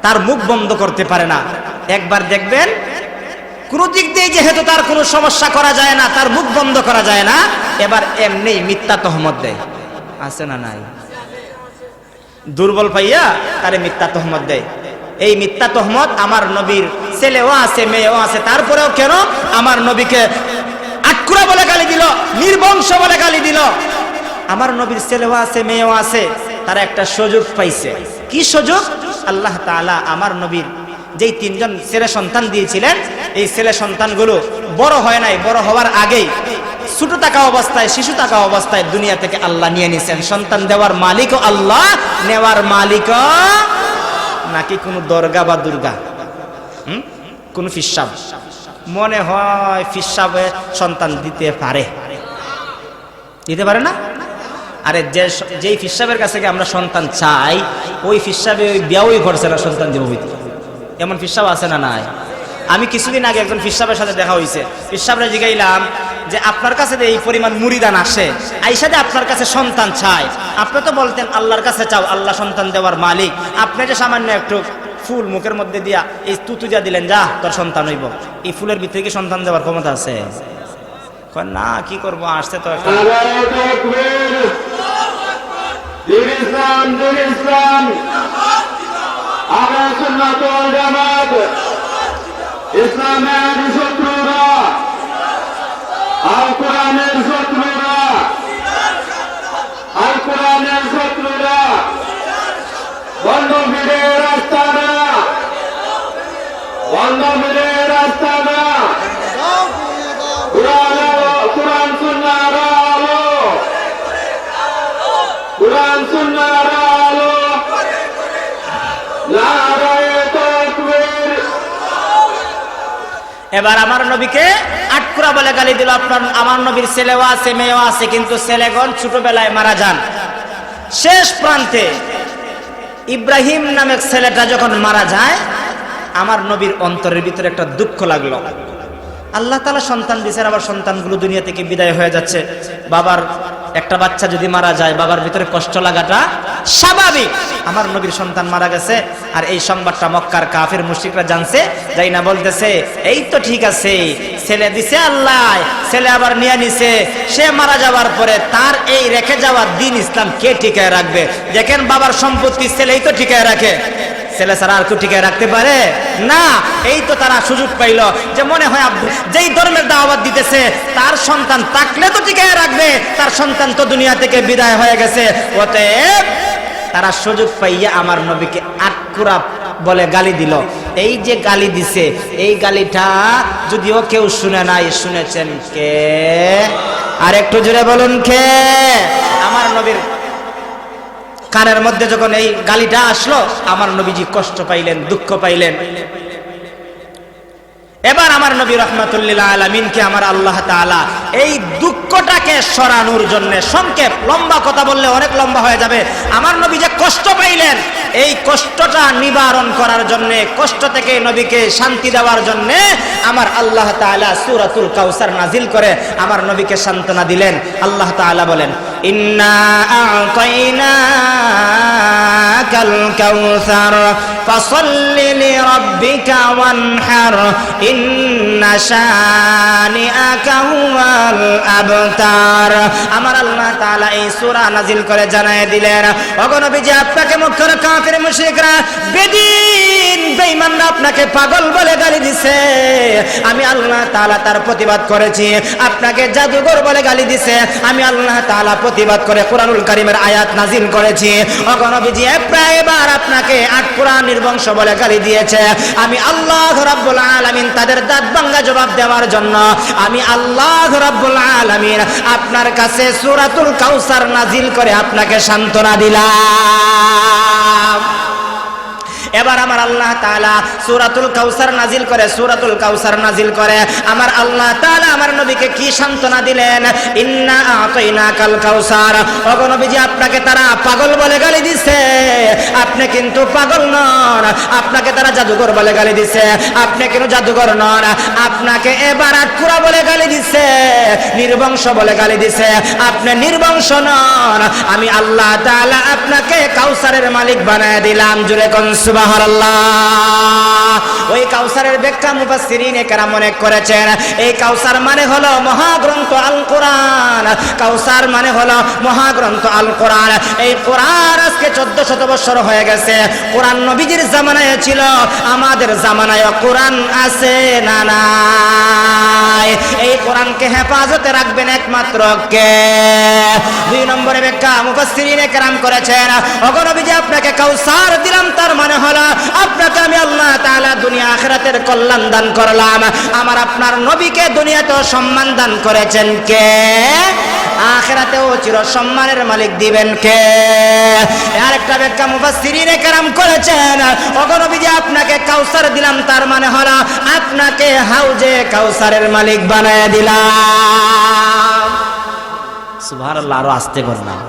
তার মুখ বন্ধ করতে পারে না। একবার দেখবেন কোন দিক দিয়ে যেহেতু তার কোনো সমস্যা করা যায় না, তার মুখ বন্ধ করা যায় না, এবার এমনি মিথ্যা তহমত দেয়। আছে না নাই? দুর্বল পাইয়া তারে মিথ্যা তহমত দেয়। এই মিথ্যা তহমত আমার নবীর ছেলেও আছে, মেয়েও আছে। তারপরেও কেন আমার নবীকে আটকুরা বলে গালি দিল, নির্বংশ বলে গালি দিল? আমার নবীর ছেলেও আছে, মেয়েও আছে, তারা একটা সুযোগ পাইছে। কি সুযোগ? আল্লাহ তাআলা আমার নবীর যেই 3 জন ছেলে সন্তান দিয়েছিলেন, এই ছেলে সন্তানগুলো বড় হয় নাই, বড় হওয়ার আগেই ছোট থাকা অবস্থায়, শিশু থাকা অবস্থায় দুনিয়া থেকে আল্লাহ নিয়ে নিছেন। সন্তান দেওয়ার মালিকও আল্লাহ, নেওয়ার মালিকও নাকি কোনো দরগা বা দুর্গা, কোন ফিসাব? মনে হয় ফিসাবে সন্তান দিতে পারে, দিতে পারে না? আরে যেই ফিসাবের কাছে আমরা সন্তান চাই, ওই ফিসাবে ওই বিয়াওই করছে না সন্তান দিব হইতে। এমন ফিসাব আছে না নাই? আমি কিছুদিন আগে একজন ফিসাবের সাথে দেখা হয়েছে। ফিসাবরা জিগাইলাম যে আপনার কাছে এই পরিমাণ মুরিদান আসে, আইসাদে আপনার কাছে সন্তান চাই, আপনি তো বলতেন আল্লাহর কাছে চাও, আল্লাহ সন্তান দেওয়ার মালিক। আপনি যে সামান্য একটু ফুল মুখের মধ্যে দিয়া এই তুতু দিয়া দিলেন, যা তোর সন্তান হইব, এই ফুলের ভিতরে কি সন্তান দেওয়ার ক্ষমতা আছে? না, কি করবো, আসছে তো একটা। ইসলামের শত্রুরা, আল কোরআনের শত্রুরা, আল কোরআনের শত্রুরা এবার আমার নবীকে আটকুরা বলে গালি দিল। আমার নবীর ছেলেও আছে মেয়েও আছে, কিন্তু ছেলেগণ ছোটবেলায় মারা যান। শেষ প্রান্তে ইব্রাহিম নামের ছেলেটা যখন মারা যায়, আমার নবীর অন্তরের ভিতরে একটা দুঃখ লাগলো। আল্লাহ তাআলা সন্তান দিয়েছেন, আবার সন্তানগুলো দুনিয়া থেকে বিদায় হয়ে যাচ্ছে। বাবার একটা বাচ্চা যদি মারা যায়, বাবার ভিতরে কষ্ট লাগাটা স্বাভাবিক। আমার নবীর সন্তান মারা গেছে, আর এই সংবাদটা মক্কার কাফির মুশরিকরা জানছে, যাই না বলতেছে এই তো ঠিক আছে, ছেলে দিছে আল্লাহ, ছেলে আবার নিয়ে নিছে, সে মারা যাওয়ার পরে তার এই রেখে যাওয়া দিন ইসলাম কে টিকায় রাখবে? দেখেন বাবার সম্পত্তি ছেলেই তো টিকায় রাখে, ছেলে ছাড়া আর কেউ টিকায় রাখতে পারে না। এই তো তারা সুযোগ পাইল যে মনে হয় যেই ধর্মের দাওয়াত দিতেছে তার সন্তান থাকলে তো টিকায় রাখবে, তার সন্তান তো দুনিয়া থেকে বিদায় হয়ে গেছে। অতএব তারা সুযোগ পাইয়া আমার নবীকে আটকুরা বলে গালি দিল। এই যে গালি দিছে, এই গালিটা যদিও কেউ শুনে নাই, শুনেছেন কে? আর একটু জোরে বলুন কে? আমার নবীর কানের মধ্যে যখন এই গালিটা আসলো, আমার নবীজি কষ্ট পাইলেন, দুঃখ পাইলেন। এবার আমার নবী রাহমাতুল্লিল আলামিনকে আমার আল্লাহ তাআলা এই দুঃখটাকে সরানোর জন্য, সংক্ষেপ, লম্বা কথা বললে অনেক লম্বা হয়ে যাবে, আমার নবী যে কষ্ট পাইলেন এই কষ্টটা নিবারণ করার জন্য, কষ্ট থেকে নবীকে শান্তি দেওয়ার জন্য আমার আল্লাহ তাআলা সূরাতুল কাউসার নাজিল করে আমার নবীকে সান্ত্বনা দিলেন। আল্লাহ তাআলা বলেন, ইন্না আ'তাইনাকাল কাউসার ফাসাল্লি লিরাব্বিকা ওয়ানহার ইন্না শানিআকা হুয়াল আবতার। আমার আল্লাহ তাআলা এই সূরা নাজিল করে জানায় দিলেন, ওগো নবীজি, আপনাকে মক্কার কাফির মুশরিকরা, বেদিন বেঈমানরা আপনাকে পাগল বলে গালি দিছে, আমি আল্লাহ তাআলা তার প্রতিবাদ করেছি। আপনাকে জাদুঘর বলে গালি দিছে, আমি আল্লাহ তাআলা প্রতিবাদ করে কোরআনুল কারীমের আয়াত নাজিল করেছি। ওগো নবীজি, প্রায়বার আপনাকে আটকুরা নির্বংশ বলে গালি দিয়েছে, আমি আল্লাহ রাব্বুল আলামিন তাদের দাঁত ভাঙা জবাব দেওয়ার জন্য আমি আল্লাহ রাব্বুল আলামিন আপনার কাছে সূরাতুল কাউসার নাজিল করে আপনাকে সান্ত্বনা দিলাম। এবার আমার আল্লাহ তাআলা সূরাতুল কাউসার নাজিল করে, সূরাতুল কাউসার নাজিল করে আমার আল্লাহ তাআলা আমার নবীকে কি সান্ত্বনা দিলেন, ইন্না আ'তাইনাকাল কাউসার। ওগো নবীজি, আপনাকে তারা পাগল বলে গালি দিছে, আপনি কিন্তু পাগল নন। আপনাকে তারা জাদুঘর বলে গালি দিছে, আপনি কিন্তু জাদুঘর নন। আপনাকে এবার আটকুরা বলে গালি দিছে, নির্বংশ বলে গালি দিছে, আপনি নির্বংশ নন। আমি আল্লাহ তাআলা আপনাকে কাউসারের মালিক বানায় দিলাম। জোরে কোন সুবহানাল্লাহ। ওই কাউসারের ব্যাখ্যা মুফাসসিরিনে কেরাম অনেক করেছেন। এই কাউসার মানে হলো মহাগ্রন্থ আল কোরআন। কাউসার মানে হলো মহাগ্রন্থ আল কোরআন। এই কোরআন আজকে 1400 বছর হয়ে গেছে। কোরআন নবীজির জামানায় ছিল, আমাদের জামানায় কোরআন আছে না নাই? এই কোরআনকে হেফাজতে রাখবেন একমাত্র কে? 2 নম্বরে ব্যাখ্যা মুফাসসিরিনে কেরাম করেছেন, ওগো নবীজি, আপনাকে কাউসার দিলাম, তার মানে হলো আপনাকে আমি আল্লাহ তাআলা দুনিয়া আখিরাতের কল্যাণ দান করলাম। আমার আপনার নবীকে দুনিয়াতেও সম্মান দান করেছেন কে? আখিরাতেও চির সম্মানের মালিক দিবেন কে? আরেকটা ব্যাখ্যা মুফাসসিরিনে কেরাম করেছেন, ওগো নবীজি, আপনাকে কাউসার দিলাম, তার মানে হলো আপনাকে হাউজে কাউসারের মালিক বানায় দিলাম। সুবহানাল্লাহ। আরো আস্তে করলাম।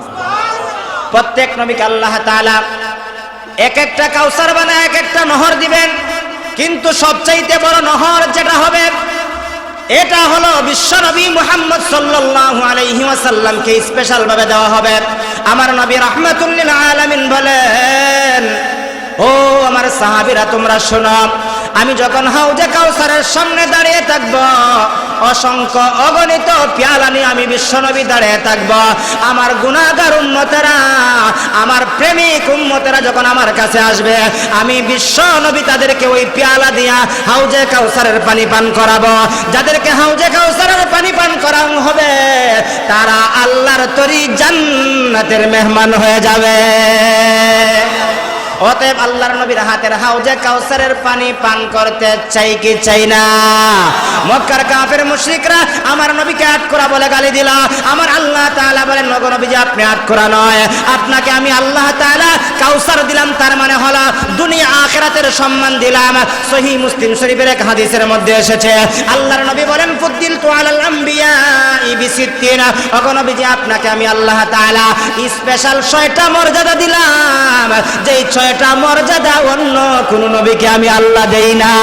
প্রত্যেক নবীকে আল্লাহ তাআলা এক একটা কাউসার বানায় এক একটা নহর দিবেন, কিন্তু সবচাইতে বড় নহর যেটা হবে, এটা হলো বিশ্বনবী মুহাম্মদ সাল্লাল্লাহু আলাইহি ওয়াসাল্লামকে স্পেশাল ভাবে দেওয়া হবে। আমার নবী রাহমাতুল লিল আলামিন বলেন, ও আমার সাহাবীরা, তোমরা শোনো, আমি যখন হাউজে কাউসারের সামনে দাঁড়িয়ে থাকব, অসংখ্য অগণিত পেয়ালা নিয়ে আমি বিশ্বনবী দাঁড়িয়ে থাকব। আমার গুনাহগার উম্মতেরা, আমার প্রেমিক উম্মতেরা যখন আমার কাছে আসবে, আমি বিশ্বনবী তাদেরকে ওই পেয়ালা দিয়া হাউজে কাউসারের পানি পান করাবো। যাদেরকে হাউজে কাউসারের পানি পান করানো হবে, তারা আল্লাহর তরি জান্নাতের মেহমান হয়ে যাবে। অতএব আল্লাহর নবীর হাতের হাউজে কাউসারের পানি পান করতে চাই কি চাই না? মক্কার কাফের মুশরিকরা আমার নবীকে আটকোরা বলে গালি দিল। আমার আল্লাহ তাআলা বলেন, ওগো নবীজি আপনি আটকোরা নয়, আপনাকে আমি আল্লাহ তাআলা কাউসার দিলাম, তার মানে হলো দুনিয়া আখিরাতের সম্মান দিলাম। সহিহ মুসলিম শরীফের এক হাদিসের মধ্যে এসেছে, আল্লাহর নবী বলেন, ফুদ্দিলতু আলাল আম্বিয়া বিসিত্তিন, ওগো নবীজি আপনাকে আমি আল্লাহ তাআলা স্পেশাল 6টা মর্যাদা দিলাম, যেই 6টা মর্যাদা অন্য কোন নবীকে আমি আল্লাহ দেই না।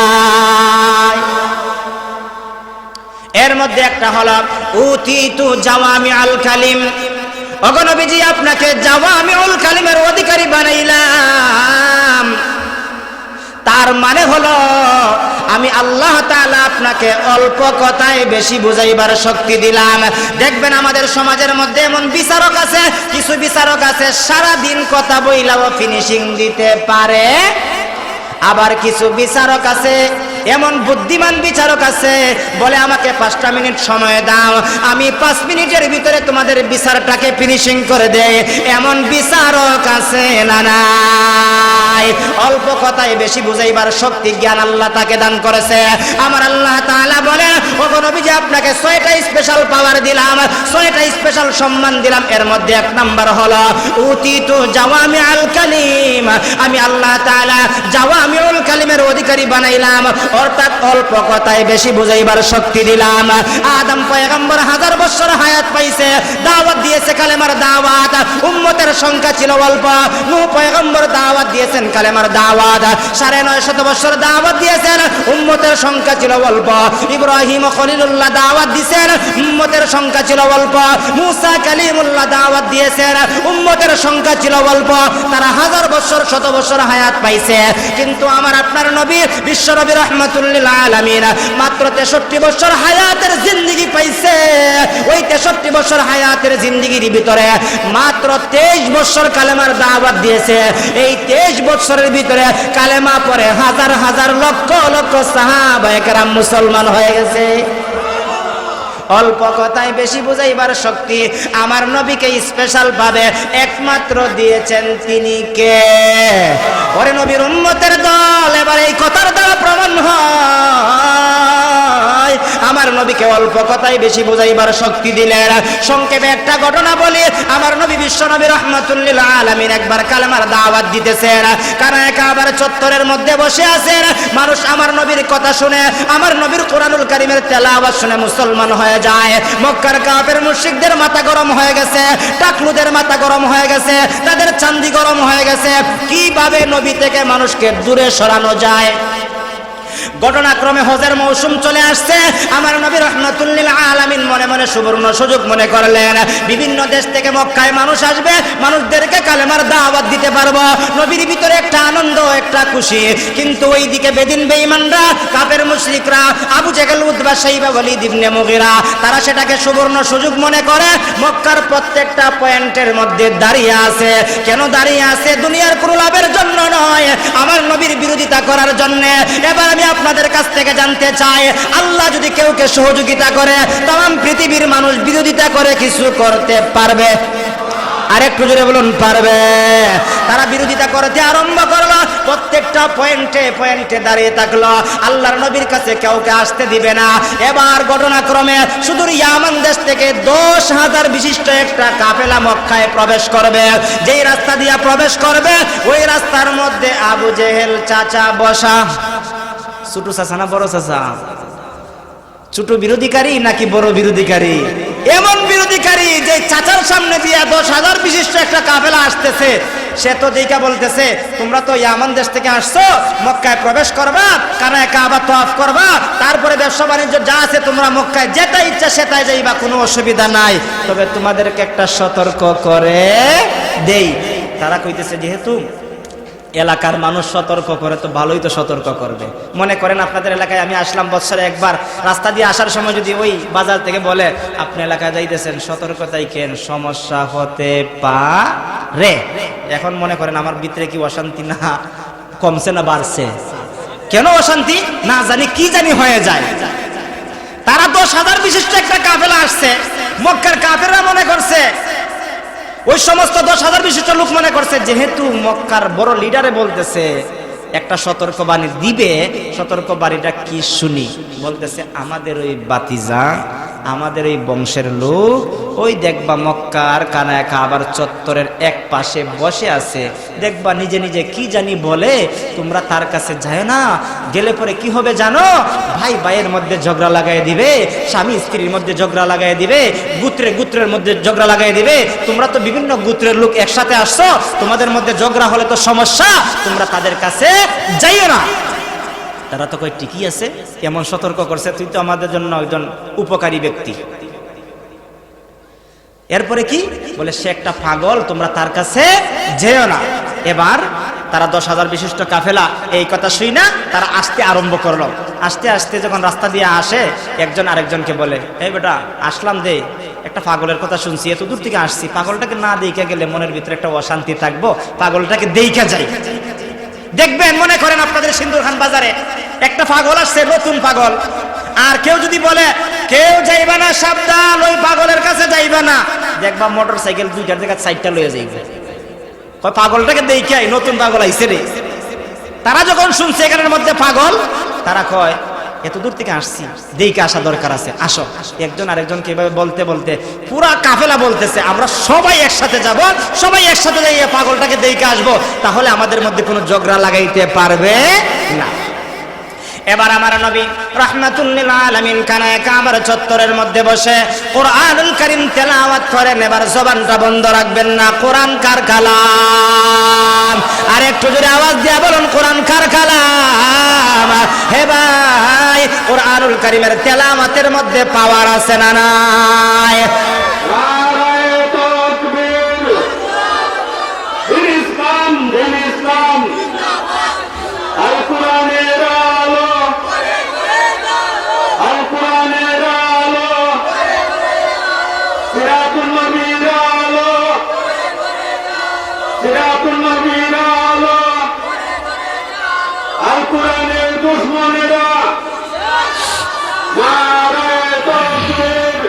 এর মধ্যে একটা হলো উতিতু জাওয়ামিউল কালিম, ওগো নবীজি আপনাকে জাওয়ামিউল কালিমের অধিকারী বানাইলাম। তার মানে হলো আমি আল্লাহ তাআলা আপনাকে অল্প কথায় বেশি বুঝাইবার শক্তি দিলাম। দেখবেন আমাদের সমাজের মধ্যে এমন বিচারক আছে, কিছু বিচারক আছে সারা দিন কথা বইলাও ফিনিশিং দিতে পারে, আবার কিছু বিচারক আছে, এমন বুদ্ধিমান বিচারক আছে, বলে আমাকে 5টা মিনিট সময় দাও, আমি 5 মিনিটের ভিতরে তোমাদের বিচারটাকে ফিনিশিং করে দেয়। এমন বিচারক আছে না নাই? অল্প কথায় বেশি বুঝাইবার শক্তি জ্ঞান আল্লাহ তাকে দান করেছে। আমার আল্লাহ তাআলা বলে, ওগো নবীজি আপনাকে 6টা স্পেশাল পাওয়ার দিলাম, 6টা স্পেশাল সম্মান দিলাম। এর মধ্যে 1 নাম্বার হলো উতিতু জাওয়ামিউল কালিম, আমি আল্লাহ তাআলা জাওয়ামিউল কালিমের অধিকারী বানাইলাম, অর্থাৎ অল্প কথায় বেশি বুঝাইবার শক্তি দিলাম। আদম পয়গম্বর 1000 বছর হায়াত পাইছে, দাওয়াত দিয়েছে কালেমার দাওয়াত, উম্মতের সংখ্যা ছিল অল্প। নূহ পয়গম্বর দাওয়াত দিয়েছেন কালেমার দাওয়াত, 950 বছর দাওয়াত দিয়েছেন, উম্মতের সংখ্যা ছিল অল্প। ইব্রাহিম খলিলুল্লাহ দাওয়াত দিয়েছেন, উম্মতের সংখ্যা ছিল অল্প। মুসা কালিমুল্লাহ দাওয়াত দিয়েছেন, উম্মতের সংখ্যা ছিল অল্প। তারা 1000 বছর 100 বছর হায়াত পাইছে, কিন্তু আমার আপনার নবী বিশ্ব নবী রাহমাতুল লিল আলামিন মাত্র 63 বছর হায়াতের জিন্দেগি পাইছে। ওই 63 বছর হায়াতের জিন্দেগির ভিতরে মাত্র 23 বছর কালেমার দাওয়াত দিয়েছে। এই 23 বছরের ভিতরে কালেমা পড়ে হাজার হাজার লক্ষ লক্ষ সাহাবায়ে কেরাম মুসলমান হয়ে গেছে। অল্প কথায় বেশি বুঝাইবার শক্তি আমার নবীকে স্পেশাল ভাবে একমাত্র দিয়েছেন তিনি কে? ওরে নবীর উম্মতের দল, এবার এই কথার দ্বারা প্রমাণ হয় আমার নবীকে অল্প কথায় বেশি বুঝাইবার শক্তি দিলেন। সংক্ষেপে একটা ঘটনা বলি, আমার নবী বিশ্ব নবী রাহমাতুল লিল আলামিন একবার কালেমার দাওয়াত দিতেছেন, কারণে কাবার চত্বরের মধ্যে বসে আছেন। মানুষ আমার নবীর কথা শুনে, আমার নবীর কোরআনুল কারীমের তেলাওয়াত শুনে মুসলমান হয়ে যায়। মক্কার কাফের মুশরিকদের মাথা গরম হয়ে গেছে, টাকলুদের মাথা গরম হয়ে গেছে, তাদের চান্দি গরম হয়ে গেছে, কিভাবে নবী থেকে মানুষকে দূরে সরানো যায়। ঘটনাক্রমে হজের মৌসুম চলে আসছে, আমার নবী রাহমাতুল লিল আলামিন মনে মনে সুবর্ণ সুযোগ মনে করলেন, বিভিন্ন দেশ থেকে মক্কায় মানুষ আসবে, মানুষদেরকে কালেমার দাওয়াত দিতে পারবো। নবীর ভিতরে একটা আনন্দ, একটা খুশি। কিন্তু ওইদিকে বেদিন বেঈমানরা, কাফের মুশরিকরা, আবু জেহেল, উতবা, শাইবা, ওয়ালিদ ইবনে মুগীরা, তারা সেটাকে সুবর্ণ সুযোগ মনে করে মক্কার প্রত্যেকটা পয়েন্টের মধ্যে দাঁড়িয়ে আছে। কেন দাঁড়িয়ে আছে? দুনিয়ার কোনো লাভের জন্য নয়, আমার নবীর বিরোধিতা করার জন্য। এবার আমি আপনাদের কাছ থেকে জানতে চাই, আল্লাহ যদি কেউকে সহযোগিতা করে, तमाम পৃথিবীর মানুষ বিরোধিতা করে কিছু করতে পারবে? আরেকটু জোরে বলুন, পারবে? তারা বিরোধিতা করতে আরম্ভ করলো, প্রত্যেকটা পয়েন্টে পয়েন্টে দাঁড়িয়ে থাকলো, আল্লাহর নবীর কাছে কাউকে আসতে দিবে না। এবার ঘটনাক্রমে সুদূর ইয়ামান দেশ থেকে 10,000 বিশিষ্ট একটা কাফেলা মক্কায় প্রবেশ করবে। যেই রাস্তা দিয়ে প্রবেশ করবে, ওই রাস্তার মধ্যে আবু জেহেল চাচা বসা। ছোট চাচা না বড় চাচা? ছোট বিরোধীকারী নাকি বড় বিরোধীকারী? এমন বিরোধীকারী যে চাচার সামনে দিয়ে 10,000 বিশিষ্ট একটা কাফেলা আসতেছে, সে তো দেখা বলতেছে, তোমরা তো ইয়ামান দেশ থেকে আসছো, মক্কায় প্রবেশ করবা, কানায় কাবা তওয়াফ করবা, তারপরে ব্যবসা বাণিজ্য যা আছে তোমরা মক্কায় যেটা ইচ্ছা সেটাই যাইবা, কোনো অসুবিধা নাই, তবে তোমাদেরকে একটা সতর্ক করে দেই। তারা কইতেছে, যেহেতু এলাকার মানুষ সতর্ক করে তো ভালোই তো সতর্ক করবে। মনে করেন আপনাদের এলাকায় আমি আসলাম বছরে একবার, রাস্তা দিয়ে আসার সময় যদি ওই বাজার থেকে বলে আপনি এলাকায় যাইতেছেন, সতর্কতাই কেন, সমস্যা হতে পারে। এখন মনে করেন আমার ভিতরে কি অশান্তি না কমছে না বাড়ছে? কেন অশান্তি না জানি, কি জানি হয়ে যায়। তারা 10,000 বিশিষ্ট একটা কাফেলা আসছে, মক্কার কাফেররা মনে করছে ওই সমস্ত 10,000 বিশিষ্ট লোক মনে করছে যেহেতু মক্কার বড় লিডারে বলতেছে একটা সতর্কবাণী দিবে, সতর্কবাণীটা কি শুনি। বলতেছে আমাদের ওই বাতিজা, আমাদের ওই বংশের লোক ওই দেখবা মক্কার কানায় কাবার চত্বরের এক পাশে বসে আছে, দেখবা নিজে নিজে কি জানি বলে, তোমরা তার কাছে যায় না। গেলে পরে কি হবে জানো? ভাই ভাইয়ের মধ্যে ঝগড়া লাগাই দিবে, স্বামী স্ত্রীর মধ্যে ঝগড়া লাগাই দিবে, গোত্রের মধ্যে ঝগড়া লাগাই দিবে। তোমরা তো বিভিন্ন গোত্রের লোক একসাথে আসছো, তোমাদের মধ্যে ঝগড়া হলে তো সমস্যা, তোমরা তাদের কাছে যাইও না। তারা তো কই ঠিকই আছে, এমন সতর্ক করছে, তুই তো আমাদের জন্য একজন উপকারী ব্যক্তি। এরপরে কি বলে? সে একটা পাগল, তোমরা তার কাছে যেও না। এবার তারা 10,000 বিশিষ্ট কাফেলা এই কথা শুই না তারা আসতে আরম্ভ করলো। আস্তে আস্তে যখন রাস্তা দিয়ে আসে, একজন আরেকজনকে বলে, এই বেটা আসলাম দে, একটা পাগলের কথা শুনছি, এত দূর থেকে আসছি, পাগলটাকে না দেখে গেলে মনের ভিতরে একটা অশান্তি থাকবো, পাগলটাকে দেখে যাই। দেখবেন মনে করেন আপনাদের সিন্দুরখান বাজারে একটা পাগল আসছে, নতুন পাগল, আর কেউ যদি বলে কেউ যাইবা না, সাবধান, ওই পাগলের কাছে যাইবা না, দেখবা মোটর সাইকেল 2টার জায়গায় 4টা লইয়া যাইবে। কয় পাগলটাকে দেখাই, নতুন পাগল আইছে রে। তারা যখন শুনছে এখানের মধ্যে পাগল, তারা কয় এত দূর থেকে আসছি, দেখে আসা দরকার আছে, আসো। একজন আরেকজনকে এভাবে বলতে বলতে পুরা কাফেলা বলতেছে আমরা সবাই একসাথে যাব, সবাই একসাথে যাই পাগলটাকে দেখে আসবো, তাহলে আমাদের মধ্যে কোনো ঝগড়া লাগাইতে পারবে না। এবার আমার নবী রাহমাতুল লিল আলামিন কানায় কাবার চত্বরের মধ্যে বসে কোরআনুল কারীম তেলাওয়াত করেন। এবার জবানটা বন্ধ রাখবেন না, কোরআন কার কালাম? আর একটু জোরে আওয়াজ দিয়ে বলুন, কোরআন কার কালাম? হে ভাই, কোরআনুল কারীমের তেলাওয়াতের মধ্যে পাওয়ার আছে না নাই? নারায়ে তাকবীর, দিন ইসলাম, দিন ইসলাম, আল কোরআনের আলো, আল কোরআনের আলো, সিরাতুল নবীর আলো, সিরাতুল নবীর আলো, আল কোরআনের দুশমনেরা নারায়ে তাকবীর।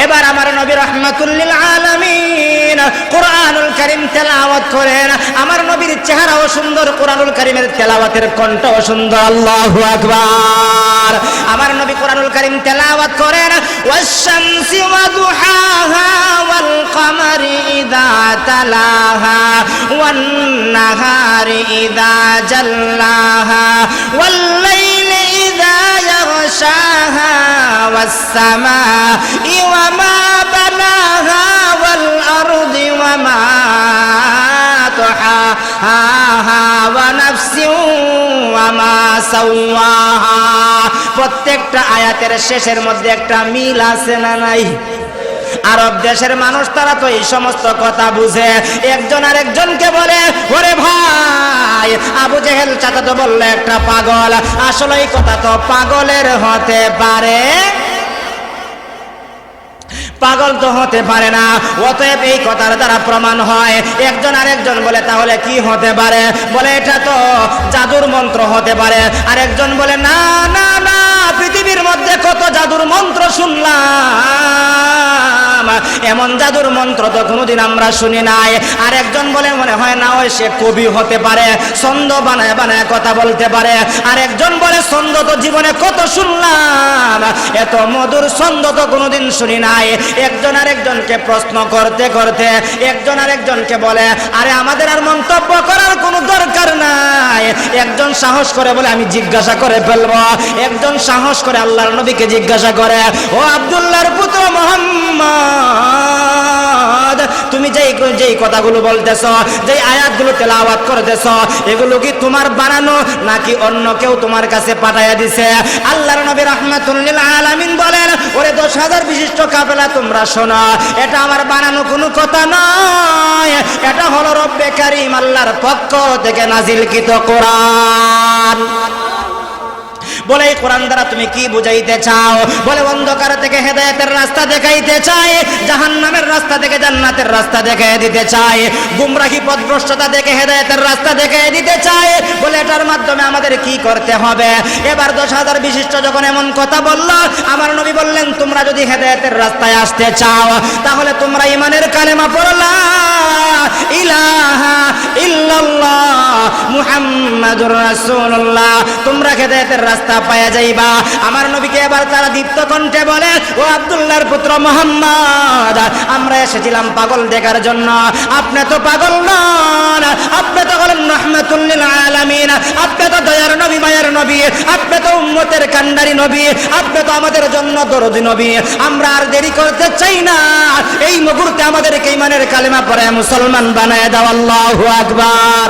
এবার আমার নবী রাহমাতুল লিল আলামিন কোরআনুল কারীম তেলাওয়াত করেন। আমার নবীর চেহারাও সুন্দর, কোরআনুল কারীমের তেলাওয়াতের কণ্ঠও সুন্দর। আল্লাহু আকবার। আমার নবী কোরআনুল কারীম তেলাওয়াত করেন, ওয়াশ-শামসি ওয়া দুহাহা ওয়াল কমারি ইযা তালাহা ওয়ান নাহারি ইযা জাল্লাহা ওয়াল লাইলি ইযা ইয়াগশাহা ওয়াস সামাই ওয়া মা বানাহা ওয়াল আরদি ওয়া মা তাহাহা ওয়া নাফসিন ওয়া মা সাওয়াহা। প্রত্যেকটা আয়াতের শেষের মধ্যে একটা মিল আছে না নাই? আরব দেশের মানুষ তারা তো এই সমস্ত কথা বুঝে। একজন আরেকজনকে বলে, ওরে ভাই, আবু জেহেল চাচা তো বললে একটা পাগল, আসলে এই কথা তো পাগলের হতে পারে, পাগল তো হতে পারে না। অতএব এই কথার দ্বারা প্রমাণ হয়। একজন আরেকজন বলে তাহলে কি হতে পারে? বলে এটা তো জাদুর মন্ত্র হতে পারে। আরেকজন বলে না না না, পৃথিবীর মধ্যে কত জাদুর মন্ত্র শুনলাম, এমন জাদুর মন্ত্র তো কোনোদিন আমরা শুনি নাই। আরেকজন বলে মনে হয় না ওই সে কবি হতে পারে, ছন্দ বানায় বানায় কথা বলতে পারে। আরেকজন বলে ছন্দ তো জীবনে কত শুনলাম, এত মধুর ছন্দ তো কোনোদিন শুনি নাই। একজন আরেকজনকে প্রশ্ন করতে করতে একজন আরেকজনকে বলে, আরে আমাদের আর মন্তব্য করার কোনো দরকার নাই। একজন সাহস করে বলে আমি জিজ্ঞাসা করে ফেলবো। একজন সাহস করে আল্লাহর নবীকে জিজ্ঞাসা করে, ও আব্দুল্লাহর পুত্র মুহাম্মদ, তুমি যেই কথাগুলো বলতেছ, যেই আয়াতগুলো তেলাওয়াত করতেছ, এগুলো কি তোমার বানানো নাকি অন্য কেউ তোমার কাছে পাঠাইয়া দিছে? আল্লাহর নবী রাহমাতুল লিল আলামিন বলেন, ওরে 10,000 বিশিষ্ট কাফেলা, তোমরা শোনো, এটা আমার বানানো কোনো কথা নয়, এটা হলো রব্বে কারীম আল্লাহর পক্ষ থেকে নাজিলকৃত কোরআন। বলে এই কোরআন দ্বারা তুমি কি বুঝাইতে চাও? বলে অন্ধকার থেকে হেদায়েতের রাস্তা দেখাইতে চাই, জাহান্নামের রাস্তা থেকে জান্নাতের রাস্তা দেখাই দিতে চাই, গুমরাহি পথভ্রষ্টতা থেকে হেদায়েতের রাস্তা দেখাই দিতে চাই। বলে এটার মাধ্যমে আমাদের কি করতে হবে? এবার 10,000 বিশিষ্ট যখন এমন কথা বলল, আমার নবী বললেন তোমরা যদি হেদায়েতের রাস্তায় আসতে চাও তাহলে তোমরা ঈমানের কালেমা পড়লা ইলাহা ইল্লাল্লাহ মুহাম্মাদুর রাসূলুল্লাহ, তোমরা হেদায়েতের রাস্তা পাওয়া যাইবা। আমার নবীকে এবার তারা দীপ্ত কণ্ঠে বলে, ও আব্দুল্লাহর পুত্র মুহাম্মদ, আমরা এসেছিলাম পাগল দেখার জন্য, আপনি তো পাগল নন, আপনি তো হলেন রাহমাতুল লিল আলামিন, আপনি তো দয়ার নবী, মায়ের নবী, আপনি তো উম্মতের কান্ডারি নবী, আপনি তো আমাদের জন্য দরদি নবী। আমরা আর দেরি করতে চাই না, এই মুহূর্তে আমাদেরকে ঈমানের কালেমা পড়ে মুসলমান বানায় দাও। আল্লাহু আকবার।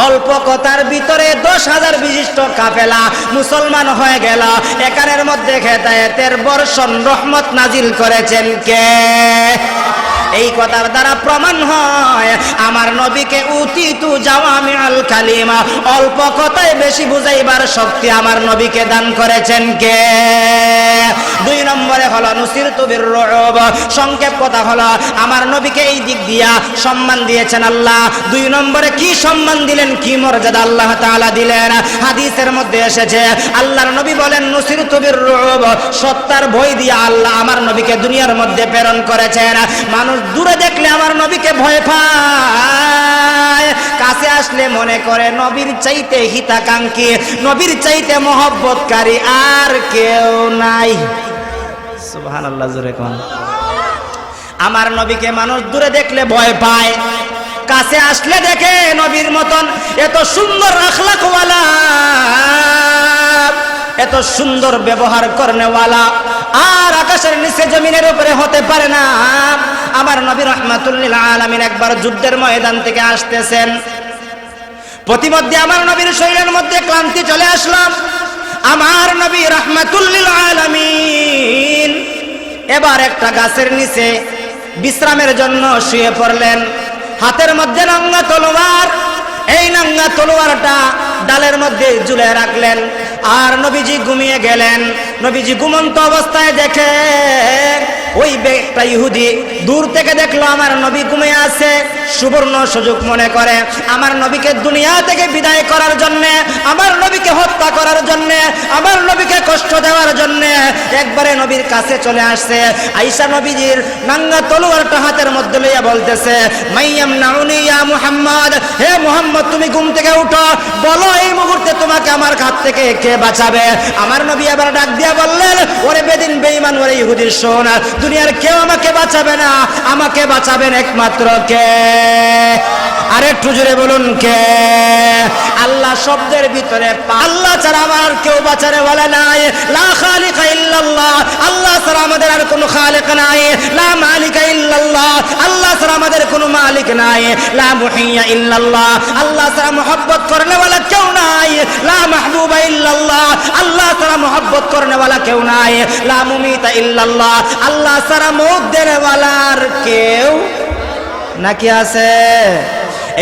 অল্প কথার ভিতরে 10,000 বিশিষ্ট কাফেলা মুসলমান হয়ে গেল। এখানের মধ্যে হেদায়েতের বর্ষণ রহমত নাজিল করেছেন কে? এই কথার দ্বারা প্রমাণ হয় আমার নবীকে উতিতু জাওয়ামিউল কালিমা, অল্প কথায় বেশি বুঝাইবার শক্তি আমার নবীকে দান করেছেন কে? 2 নম্বরে হলো নুসিরতু বিররুব, সংক্ষেপ কথা হলো আমার নবীকে এই দিক দিয়া সম্মান দিয়েছেন আল্লাহ। 2 নম্বরে কি সম্মান দিলেন, কি মর্যাদা আল্লাহ তাআলা দিলেন? হাদিসের মধ্যে এসেছে আল্লাহর নবী বলেন নুসিরতু বিররুব, সত্তার ভয় দিয়া আল্লাহ আমার নবীকে দুনিয়ার মধ্যে প্রেরণ করেছেন। মানুষ দূরে দেখলে আমার নবীকে ভয় পায়, কাছে আসলে মনে করে নবীর চাইতে হিতাকাঙ্ক্ষী, নবীর চাইতে মহব্বতকারী আর কেউ নাই। সুবহানাল্লাহ, জোরে কোন। আমার নবীকে মানুষ দূরে দেখলে ভয় পায়, কাছে আসলে দেখে নবীর মতন এত সুন্দর আখলাকওয়ালা, এত সুন্দর ব্যবহার করনেওয়ালা আর আকাশের নিচে জমিনের উপরে হতে পারে না। আমার নবী রাহমাতুল লিল আলামিন একবার যুদ্ধের ময়দান থেকে আসতেছেন, প্রতিমধ্যে আমার নবীর শরীরের মধ্যে ক্লান্তি চলে আসলো। আমার নবী রাহমাতুল লিল আলামিন এবার একটা গাছের নিচে বিশ্রামের জন্য শুয়ে পড়লেন। হাতের মধ্যে নাঙ্গা তলোয়ার, এই নাঙ্গা তলোয়ারটা ডালের মধ্যে ঝুলে রাখলেন আর নবীজি ঘুমিয়ে গেলেন। নবীজি ঘুমন্ত অবস্থায় দেখে ওই একটা ইহুদি দূর থেকে দেখলো আমার নবী ঘুমিয়ে আছে, সুবর্ণ সুযোগ মনে করে আমার নবীকে দুনিয়া থেকে বিদায় করার জন্য, আমার নবীকে হত্যা করার জন্য, আমার নবীকে কষ্ট দেওয়ার জন্য একবারে নবীর কাছে চলে আসছে। আয়েশা নবীজির নাঙ্গা তলোয়ারটা হাতের মধ্যে লইয়া বলতেছে, মাইয়াম নাউনি ইয়া মুহাম্মদ, হে মুহাম্মদ তুমি ঘুম থেকে উঠো, বলো এই মুহূর্তে তোমাকে আমার হাত থেকে কে বাঁচাবে? আমার নবী এবার ডাক দিয়া বললেন, ওরে বেদিন বেঈমান, ওরে ইহুদির শোন, দুনিয়ার কেউ আমাকে বাঁচাবে না, আমাকে বাঁচাবেন একমাত্র কে? আরে একটু জোরে বলুন কে? আল্লাহ শব্দের ভিতরে আল্লাহ ছাড়া আমার কেউ বাঁচারে বলে নাই। লা খালিকা ইল্লাল্লাহ, আল্লাহ ছাড়া আমাদের আর কোনো খালিক নাই। লা মালিকা ইল্লাল্লাহ, আল্লাহ ছাড়া আমাদের কোনো মালিক নাই। লা মুহিয়া ইল্লাল্লাহ, আল্লাহ ছাড়া মুহাব্বত করনে ওয়ালা কেউ নাই। লা মাহবুবা ইল্লাল্লাহ, আল্লাহ ছাড়া মুহাব্বত করনে ওয়ালা কেউ নাই। লা মুমিতা ইল্লাল্লাহ, আল্লাহ ছাড়া মওত দেনে ওয়ালার কেউ নাকি আছে?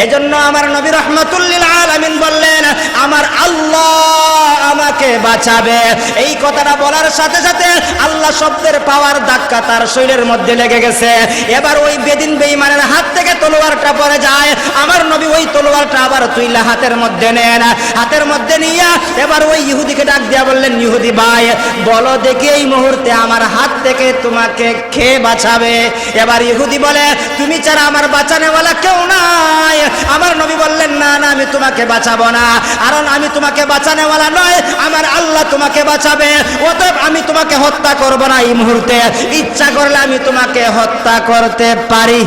এজন্য আমার নবী রাহমাতুল লিল আলামিন বললেন আমার আল্লাহ আমাকে বাঁচাবে। এই কথাটা বলার সাথে সাথে আল্লাহ শব্দের পাওয়ার ধাক্কা তার শরীরের মধ্যে লেগে গেছে। এবার ওই বেদিন বেঈমানের হাত থেকে তলোয়ারটা পড়ে যায়। আমার নবী ওই তলোয়ারটা আবার তুইলা হাতের মধ্যে নেন, হাতের মধ্যে নিয়ে এবার ওই ইহুদিকে ডাক দিয়া বললেন, ইহুদি ভাই বলো দেখি এই মুহূর্তে আমার হাত থেকে তোমাকে কে বাঁচাবে? এবার ইহুদি বলে, তুমি ছাড়া আমার বাঁচানেওয়ালা কেউ নাই। আমার নবী বললেন, না না আমি তোমাকে বাঁচাবো না, কারণ আমি তোমাকে বাঁচানেওয়ালা নয়, আমার আল্লাহ তোমাকে বাঁচাবে। অতএব আমি তোমাকে হত্যা করব না এই মুহূর্তে, ইচ্ছা করলে আমি তোমাকে হত্যা করতে পারি।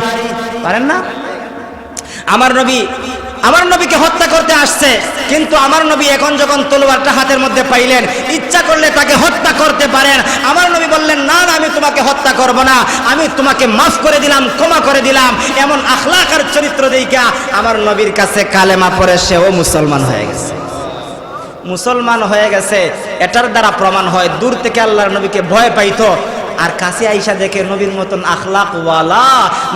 পারেন না? আমার নবীকে হত্যা করতে আসছে, কিন্তু আমার নবী এখন যখন তলোয়ারটা হাতের মধ্যে পাইলেন, ইচ্ছা করলে তাকে হত্যা করতে পারেন। আমার নবী বললেন, না না আমি তোমাকে হত্যা করব না, আমি তোমাকে মাফ করে দিলাম, ক্ষমা করে দিলাম। এমন আখলাক আর চরিত্র দেইখা আমার নবীর কাছে কালেমা পড়ে সেও মুসলমান হয়ে গেছে। মুসলমান হয়ে গেছে, এটার দ্বারা প্রমাণ হয় দূর থেকে আল্লাহর নবীকে ভয় পাইতো, আর কাছে আইসা দেখে নবীর মতন আখলাকওয়ালা,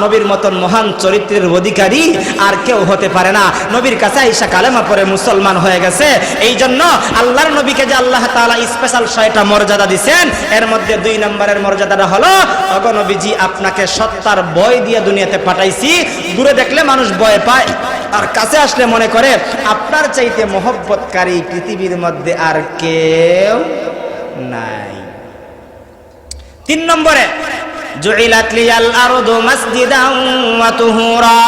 নবীর মতন মহান চরিত্রের অধিকারী আর কেউ হতে পারে না। নবীর কাছে আইসা কালেমা পড়ে মুসলমান হয়ে গেছে। এই জন্য আল্লাহর নবীকে যে আল্লাহ তাআলা স্পেশাল 6টা মর্যাদা দিয়েছেন, এর মধ্যে 2 নম্বরের মর্যাদাটা হলো, ওগো নবীজি আপনাকে সত্তার ভয় দিয়ে দুনিয়াতে পাঠাইছি। দূরে দেখলে মানুষ ভয় পায়, আর কাছে আসলে মনে করে আপনার চাইতে মহব্বতকারী পৃথিবীর মধ্যে আর কেউ নাই। 3 নম্বরে জুইলাত লিয়াল আরদু মাসজিদান ওয়া তুহুরা।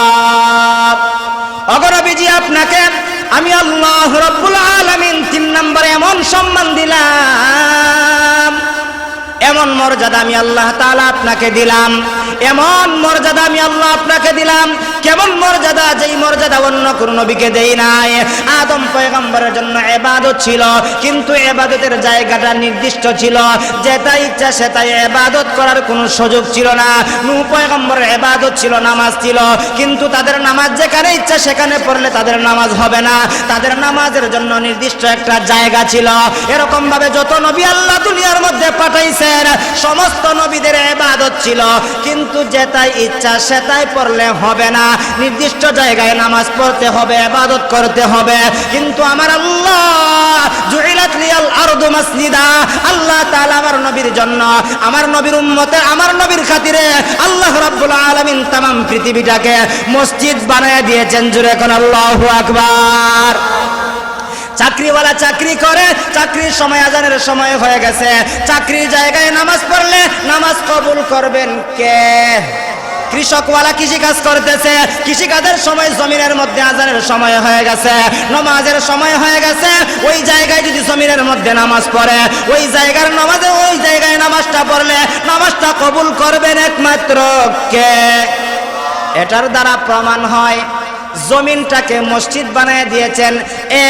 ওগো নবীজি আপনাকে আমি আল্লাহ রাব্বুল আলামিন 3 নম্বরে এমন সম্মান দিলাম, এমন মর্যাদা আমি আল্লাহ তাআলা আপনাকে দিলাম, এমন মর্যাদা আমি আল্লাহ আপনাকে দিলাম। কেমন মর্যাদা? যেই মর্যাদা অন্য কোনো নবীকে দেই নাই। আদম পয়গম্বরের জন্য ইবাদত ছিল, কিন্তু ইবাদতের জায়গাটা নির্দিষ্ট ছিল, যেটা ইচ্ছা সেটাই ইবাদত করার কোনো সুযোগ ছিল না। নূহ পয়গম্বরের ইবাদত ছিল, নামাজ ছিল, কিন্তু তাদের নামাজ যেখানে ইচ্ছা সেখানে পড়লে তাদের নামাজ হবে না, তাদের নামাজের জন্য নির্দিষ্ট একটা জায়গা ছিল। এরকম ভাবে যত নবী আল্লাহ দুনিয়ার মধ্যে পাঠাইছেন, সমস্ত নবীদের ইবাদত ছিল, কিন্তু যেটাই ইচ্ছা সেটাই পড়লে হবে না, নির্দিষ্ট জায়গায় নামাজ পড়তে হবে, ইবাদত করতে হবে। কিন্তু আমার আল্লাহ জুইলাত লিয়াল আরদু মাসজিদা, আল্লাহ তাআলা আমার নবীর জন্য, আমার নবীর উম্মতের, আমার নবীর খাতিরে আল্লাহ রাব্বুল আলামিন तमाम পৃথিবীটাকে মসজিদ বানায় দিয়েছেন। জুরে কোন আল্লাহু আকবার। চাকরিওয়ালা চাকরি করে, চাকরির সময় আজানের সময় হয়ে গেছে, চাকরির জায়গায় নামাজ পড়লে নামাজ কবুল করবেন কে? কৃষকওয়ালা কৃষি কাজ করতেছে, কৃষি কাজের সময় জমিনের মধ্যে আজানের সময় হয়ে গেছে, নামাজের সময় হয়ে গেছে, ওই জায়গায় যদি জমিনের মধ্যে নামাজ পড়ে, ওই জায়গার নামাজে, ওই জায়গায় নামাজটা পড়লে নামাজটা কবুল করবেন একমাত্র কে? এটার দ্বারা প্রমাণ হয় জমিনটাকে মসজিদ বানায় দিয়েছেন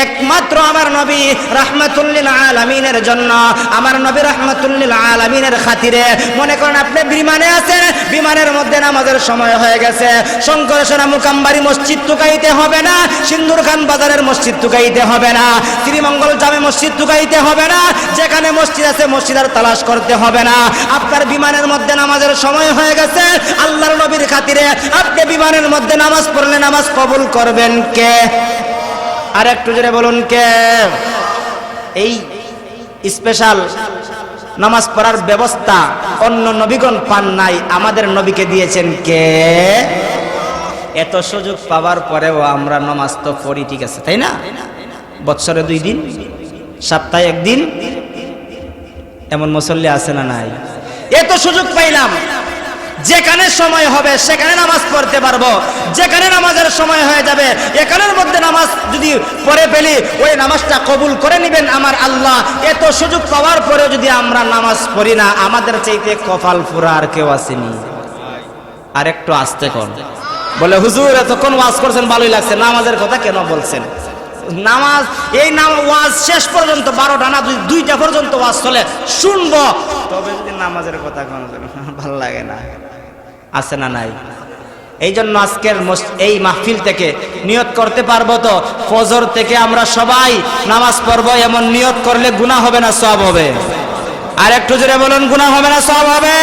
একমাত্র আমার নবী রাহমাতুল লিল আলামিনের জন্য, আমার নবী রাহমাতুল লিল আলামিনের খাতিরে। মনে করেন আপনি বিমানে আছেন, বিমানের মধ্যে নামাজের সময় হয়ে গেছে, শঙ্করেশ্বর মুকাম্বারি মসজিদ টুকাইতে হবে না, সিন্দুর খান বাজারের মসজিদ টুকাইতে হবে না, শ্রীমঙ্গল জামে মসজিদ টুকাইতে হবে না, যেখানে মসজিদ আছে মসজিদ আর তালাশ করতে হবে না। আপনার বিমানের মধ্যে নামাজের সময় হয়ে গেছে, আল্লাহর নবীর খাতিরে আপনি বিমানের মধ্যে নামাজ পড়লে নামাজ কবুল করবেন কে? আর একটু জোরে বলুন কে? এই স্পেশাল নামাজ পড়ার ব্যবস্থা অন্য নবীগণ পান নাই, আমাদের নবীকে দিয়েছেন কে? এত সুযোগ পাওয়ার পরেও আমরা নামাজ তো পড়ি, ঠিক আছে, তাই না? বৎসরে 2 দিন, সপ্তাহে 1 দিন, এমন মুসল্লি আছে না নাই? এত সুযোগ পাইলাম, যেখানে সময় হবে সেখানে নামাজ পড়তে পারবো, যেখানে নামাজের সময় হয়ে যাবে এখানের মধ্যে নামাজ যদি পড়ে ফেলি ওই নামাজটা কবুল করে নেবেন আমার আল্লাহ। এত সুযোগ পাওয়ার পরেও যদি আমরা নামাজ পড়ি না, আমাদের চাইতে কপাল পুরা আর কেউ আসেনি। আর একটু আস্তে কর, বলে হুজুর এতক্ষণ ওয়াজ করছেন ভালোই লাগছে, নামাজের কথা কেন বলছেন? নামাজ, এই ওয়াজ শেষ পর্যন্ত 12টা না 2টা পর্যন্ত ওয়াজ চলে, শুনবো, তবে যদি নামাজের কথা কোনো ভালো লাগে না, আছে না নাই? এই জন্য আজকের এই মাহফিল থেকে নিয়ত করতে পারবো তো ফজর থেকে আমরা সবাই নামাজ পড়বো, এমন নিয়ত করলে গুনাহ হবে না সওয়াব হবে? আর একটু জোরে বলুন, গুনাহ হবে না সওয়াব হবে?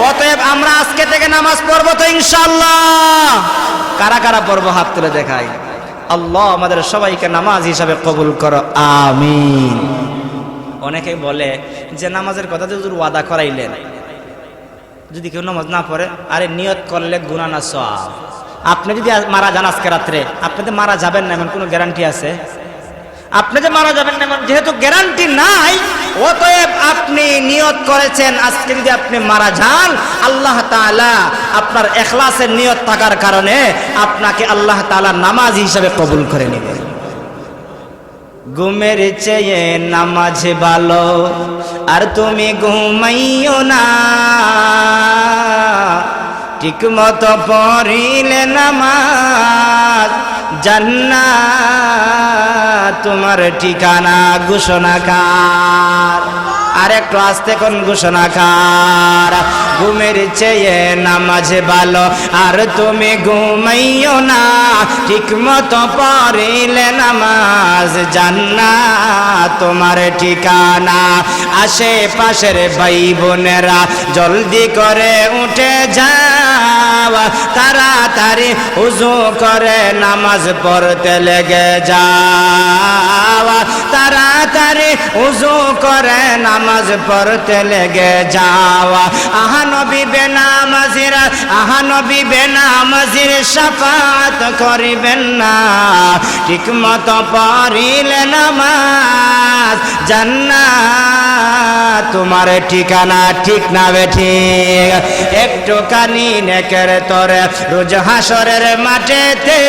অতএব আমরা আজকে থেকে নামাজ পড়বো তো ইনশাআল্লাহ। কারা কারা পড়বো হাত তুলে দেখাই। আল্লাহ আমাদের সবাইকে নামাজ হিসাবে কবুল করো, আমিন। অনেকে বলে যে নামাজের কথা হুজুর ওয়াদা করাইলেন, যদি কেউ নামাজ না পড়ে, আরে নিয়ত করলে গুনাহ না সওয়াব। আপনি যদি মারা যান আজকে রাত্রে, আপনি তো মারা যাবেন না এমন কোনো গ্যারান্টি আছে? আপনি যে মারা যাবেন না এমন যেহেতু গ্যারান্টি নাই, অতএব আপনি নিয়ত করেছেন আজকে যদি আপনি মারা যান, আল্লাহ তাআলা আপনার ইখলাসের নিয়ত থাকার কারণে আপনাকে আল্লাহ তাআলা নামাজ হিসাবে কবুল করে নেবেন। ঘুমের চেয়ে নামাজ ভালো, আর তুমি ঘুমাইও না, ঠিক মতো পড়িলে নামাজ জান্নাত তোমার ঠিকানা ঘোষণাকার। আর একটু আস্তে কোন ঘোষণাকার, ঘুমের চেয়ে নামাজ ভালো আর তুমি ঘুমাইও না ঠিক মতো পড়িলে নামাজ জান্নাত তোমার ঠিকানা আশেপাশের ভাই বোনেরা জলদি করে উঠে যাওয়া তাড়াতাড়ি উযু করে নামাজ পড়তে লেগে যাওয়া তাড়াতাড়ি উযু করে নামাজ পড়তে লেগে যাওয়া আহা নবী বেনামাজিরা আহা নবী বেনামাজির শাফাত করিবেন না ঠিক মতো পড়িলে নামাজ জান্নাত তোমার ঠিকানা ঠিক না বেঠিক একটুখানি নেকের তরে রোজ হাসরের মাঠেতে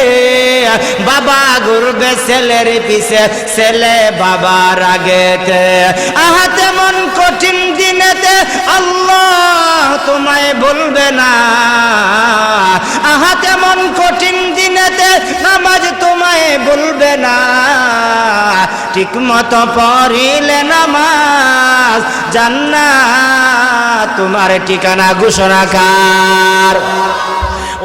বাবা ঘুরবে ছেলের পিছে ছেলে বাবার আগেতে আহা তেমন কঠিন দিনেতে আল্লাহ তোমায় বলবে না আহা তেমন কঠিন দিনেতে নামাজ তোমায় বলবে না ঠিক মতো পড়িলে নামাজ জান্নাত তোমার ঠিকানা ঘোষণাকার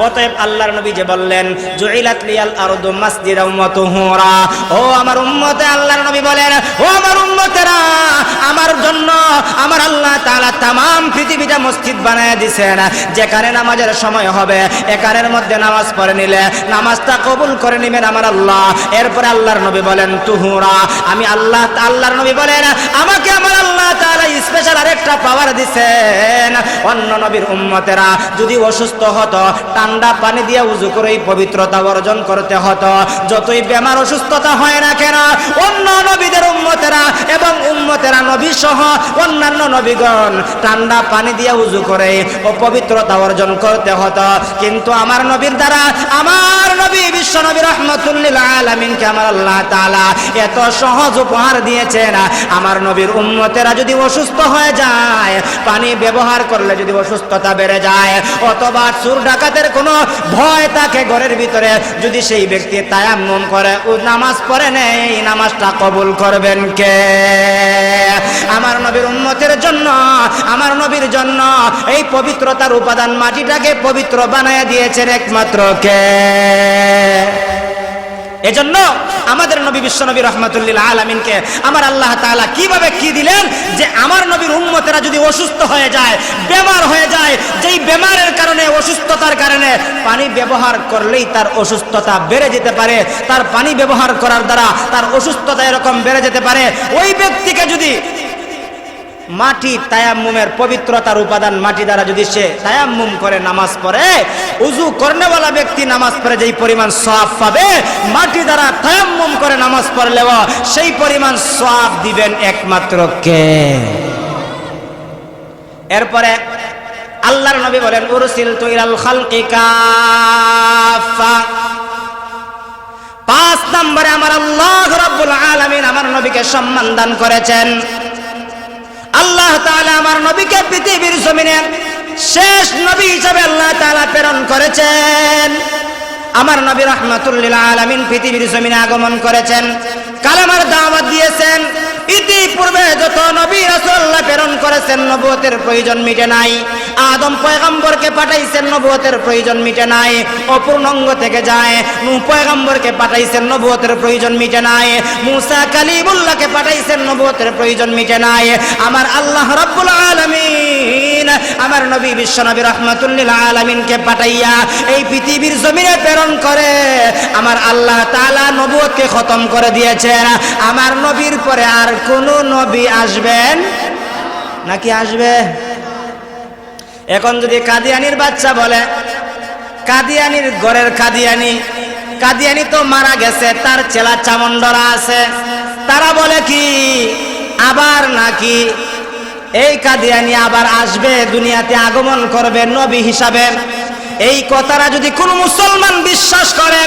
অতএব আল্লাহর নবী যে বললেন জুইলাত লিয়াল আরদু মাসজিদাও ওয়া তুহুরা ও আমার উম্মতে আল্লাহর নবী বলেন ও আমার উম্মতেরা আমার জন্য আমার আল্লাহ তাআলা तमाम পৃথিবীটা মসজিদ বানায় দিয়েছেন যেখানে নামাজের সময় হবে একারের মধ্যে নামাজ পড়ে নিলে নামাজটা কবুল করে নেবেন আমার আল্লাহ এরপর আল্লাহর নবী বলেন তুহুরা আমি আল্লাহর নবী বলেন আমাকে আমার আল্লাহ তাআলা স্পেশাল আরেকটা পাওয়ার দিবেন অন্য নবীর উম্মতেরা যদি অসুস্থ হতো ঠান্ডা পানি দিয়ে উযু করে পবিত্রতা অর্জন করতে হতো যতই বেমার অসুস্থতা হয় না কেন অন্য নবীদের উম্মতেরা এবং উম্মতেরা নবী সহ অন্যান্য নবীগণ ঠান্ডা পানি দিয়ে উযু করে ও পবিত্রতা অর্জন করতে হতো কিন্তু আমার নবীর দ্বারা আমার নবী বিশ্ব নবী রাহমাতুল লিল আলামিনকে আমার আল্লাহ তাআলা এত সহজ উপহার দিয়েছেন আমার নবীর উম্মতেরা যদি অসুস্থ হয়ে যায় পানি ব্যবহার করলে যদি অসুস্থতা বেড়ে যায় অথবা চোর ডাকাতের কোনো ভয় থাকে ঘরের ভিতরে যদি সেই ব্যক্তি তায়াম্মুম করে ও নামাজ পড়ে নেই নামাজটা কবুল করবেন কে আমার নবীর উম্মতের জন্য আমার নবীর জন্য এই পবিত্রতার উপাদান মাটিটাকে পবিত্র বানায় দিয়েছেন একমাত্র কে এজন্য আমাদের নবী বিশ্ব নবী রাহমাতুল লিল আলামিনকে আমার আল্লাহ তাআলা কিভাবে কি দিলেন যে আমার নবীর উম্মতেরা যদি অসুস্থ হয়ে যায় বেমার হয়ে যায় যেই বেমারের কারণে অসুস্থতার কারণে পানি ব্যবহার করলেই তার অসুস্থতা বেড়ে যেতে পারে তার পানি ব্যবহার করার দ্বারা তার অসুস্থতা এরকম বেড়ে যেতে পারে ওই ব্যক্তিকে যদি মাটি তায়াম্মুমের পবিত্রতার উপাদান মাটি দ্বারা যদি সে তায়াম্মুম করে নামাজ পড়ে উযু করনেওয়ালা ব্যক্তি নামাজ পড়ে যেই পরিমাণ সওয়াব পাবে মাটি দ্বারা তায়াম্মুম করে নামাজ পড়লেও সেই পরিমাণ সওয়াব দিবেন একমাত্র কে এরপরে আল্লাহর নবী বলেন উরসিলতু ইলাল খালকি কাফা 5 নম্বরে আমার আল্লাহ রাব্বুল আলামিন আমার নবীকে সম্মান দান করেছেন আল্লাহ তাআলা আমার নবীকে পৃথিবীর জমিনে শেষ নবী হিসেবে আল্লাহ তাআলা প্রেরণ করেছেন আমার নবী রাহমাতুল লিল আলামিন পৃথিবীর জমিনে আগমন করেছেন কালেমার দাওয়াত দিয়েছেন ইতিপূর্বে যত নবী রাসূলুল্লাহ প্রেরণ করেছেন নবুয়তের প্রয়োজন মিটে নাই আদম পয়গম্বরকে পাঠাইছেন নবুয়তের প্রয়োজন মিটে নাই অপূর্ণাঙ্গ থেকে যায় নূহ পয়গম্বরকে পাঠাইছেন নবুয়তের প্রয়োজন মিটে নাই মুসা কালিমুল্লাহকে পাঠাইছেন নবুয়তের প্রয়োজন মিটে নাই আমার আল্লাহ রাব্বুল আলামিন আমার নবী বিশ্ব নবী রাহমাতুল লিল আলামিনকে পাঠাইয়া এই পৃথিবীর জমিনে প্রেরণ করে আমার আল্লাহ তাআলা নবুয়তকে খতম করে দিয়েছেন আমার নবীর পরে আর কোন নবী আসবেন নাকি আসবে এখন যদি কাদিয়ানির বাচ্চা বলে কাদিয়ানির ঘরের কাদিয়ানি তো মারা গেছে তার চেলা চামুন্ডরা আছে তারা বলে কি আবার নাকি এই কাদিয়ানি আবার আসবে দুনিয়াতে আগমন করবে নবী হিসাবে এই কথাটা যদি কোনো মুসলমান বিশ্বাস করে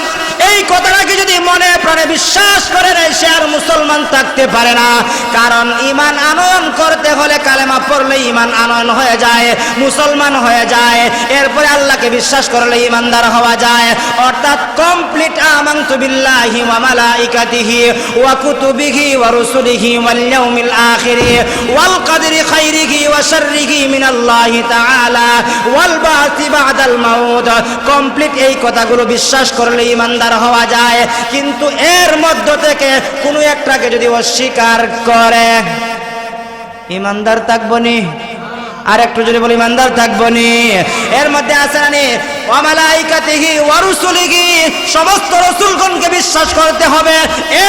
এই কথাটাকে যদি মনে প্রাণে বিশ্বাস করে সে আর মুসলমান থাকতে পারে না কারণ ঈমান আনয়ন করতে হলে কালেমা করলে ঈমান আনয়ন হয়ে যায়, মুসলমান হয়ে যায়। এরপরে আল্লাহকে বিশ্বাস করলে ঈমানদার হওয়া যায়। অর্থাৎ কমপ্লিট আমানতু বিল্লাহি ওয়া মালাইকাতিহি ওয়া কুতুবিহি ওয়া রুসুলিহি ওয়াল ইয়াউমিল আখির ওয়াল কদরি খাইরিহি ওয়া শাররিহি মিনাল্লাহি তাআলা ওয়াল বাসি বাদাল মাউত। কমপ্লিট এই কথাগুলো বিশ্বাস করলে ঈমানদার হওয়া যায়। কিন্তু এর মধ্য থেকে কোনো একটাকে যদি অস্বীকার করে ঈমানদার থাকবো নি? আর একটু যদি বলি ঈমানদার থাকবো নি? এর মধ্যে আছে না নি ওয়া মালাইকাতিহি ওয়া রুসুলিহি, সমস্ত রাসূলগণকে বিশ্বাস করতে হবে।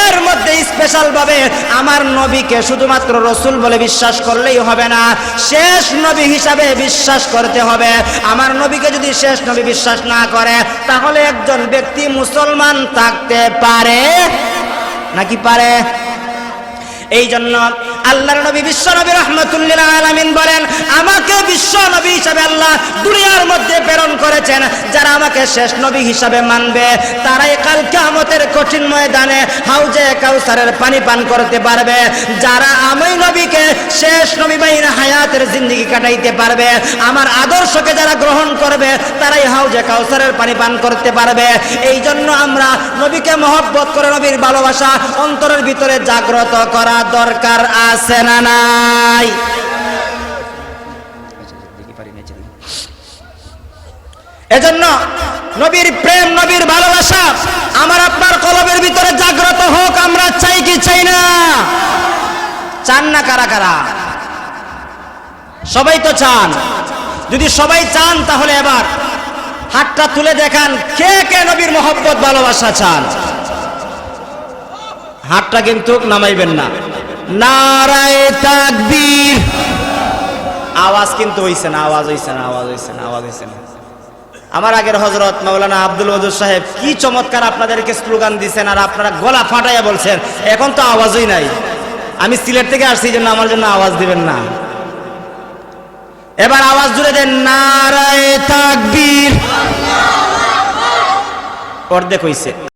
এর মধ্যে স্পেশাল ভাবে আমার নবীকে শুধুমাত্র রাসূল বলে বিশ্বাস করলেই হবে না, শেষ নবী হিসাবে বিশ্বাস করতে হবে। আমার নবীকে যদি শেষ নবী বিশ্বাস না করে তাহলে একজন ব্যক্তি মুসলমান থাকতে পারে নাকি পারে? এই জন্য আল্লাহর নবী বিশ্ব নবী রাহমাতুল লিল আলামিন বলেন, আমাকে বিশ্ব নবী হিসাবে আল্লাহ দুনিয়ার মধ্যে প্রেরণ করেছেন। যারা আমাকে শেষ নবী হিসাবে মানবে তারাই কাল কিয়ামতের কঠিন ময়দানে হাউজে কাউসারের পানি পান করতে পারবে। যারা আমি নবীকে শেষ নবী বাইনা হায়াতের জিন্দেগি কাটাইতে পারবে, আমার আদর্শকে যারা গ্রহণ করবে তারাই হাউজে কাউসারের পানি পান করতে পারবে। এই জন্য আমরা নবীকে মহব্বত করে নবীর ভালোবাসা অন্তরের ভিতরে জাগ্রত করা দরকার আছে না নাই? এজন্য নবীর প্রেম, নবীর ভালোবাসা আমার আপনার কলবের ভিতরে জাগ্রত হোক। আমরা চাই কি চাই না? চান না কারা কারা? সবাই তো চান। যদি সবাই চান তাহলে এবার হাতটা তুলে দেখান কে কে নবীর মহব্বত ভালোবাসা চান। হাতটা কিন্তু নামাইবেন না। নারায়ে তাকবীর। আওয়াজ কিন্তু হইছে না, আওয়াজ হইছে না, আওয়াজ হইছে না, আওয়াজ হইছে না। আমার আগের হযরত মাওলানা আব্দুল ওয়াদুদ সাহেব কি চমৎকার আপনাদেরকে স্লোগান দিয়েছেন আর আপনারা গলা ফাটাইয়া বলছেন। এখন তো আওয়াজই নাই। আমি সিলেট থেকে আসছি জন্য আমার জন্য আওয়াজ দিবেন না। এবার আওয়াজ জুড়ে দেন নারায়ে তাকবীর। অর্ধেক হইছে।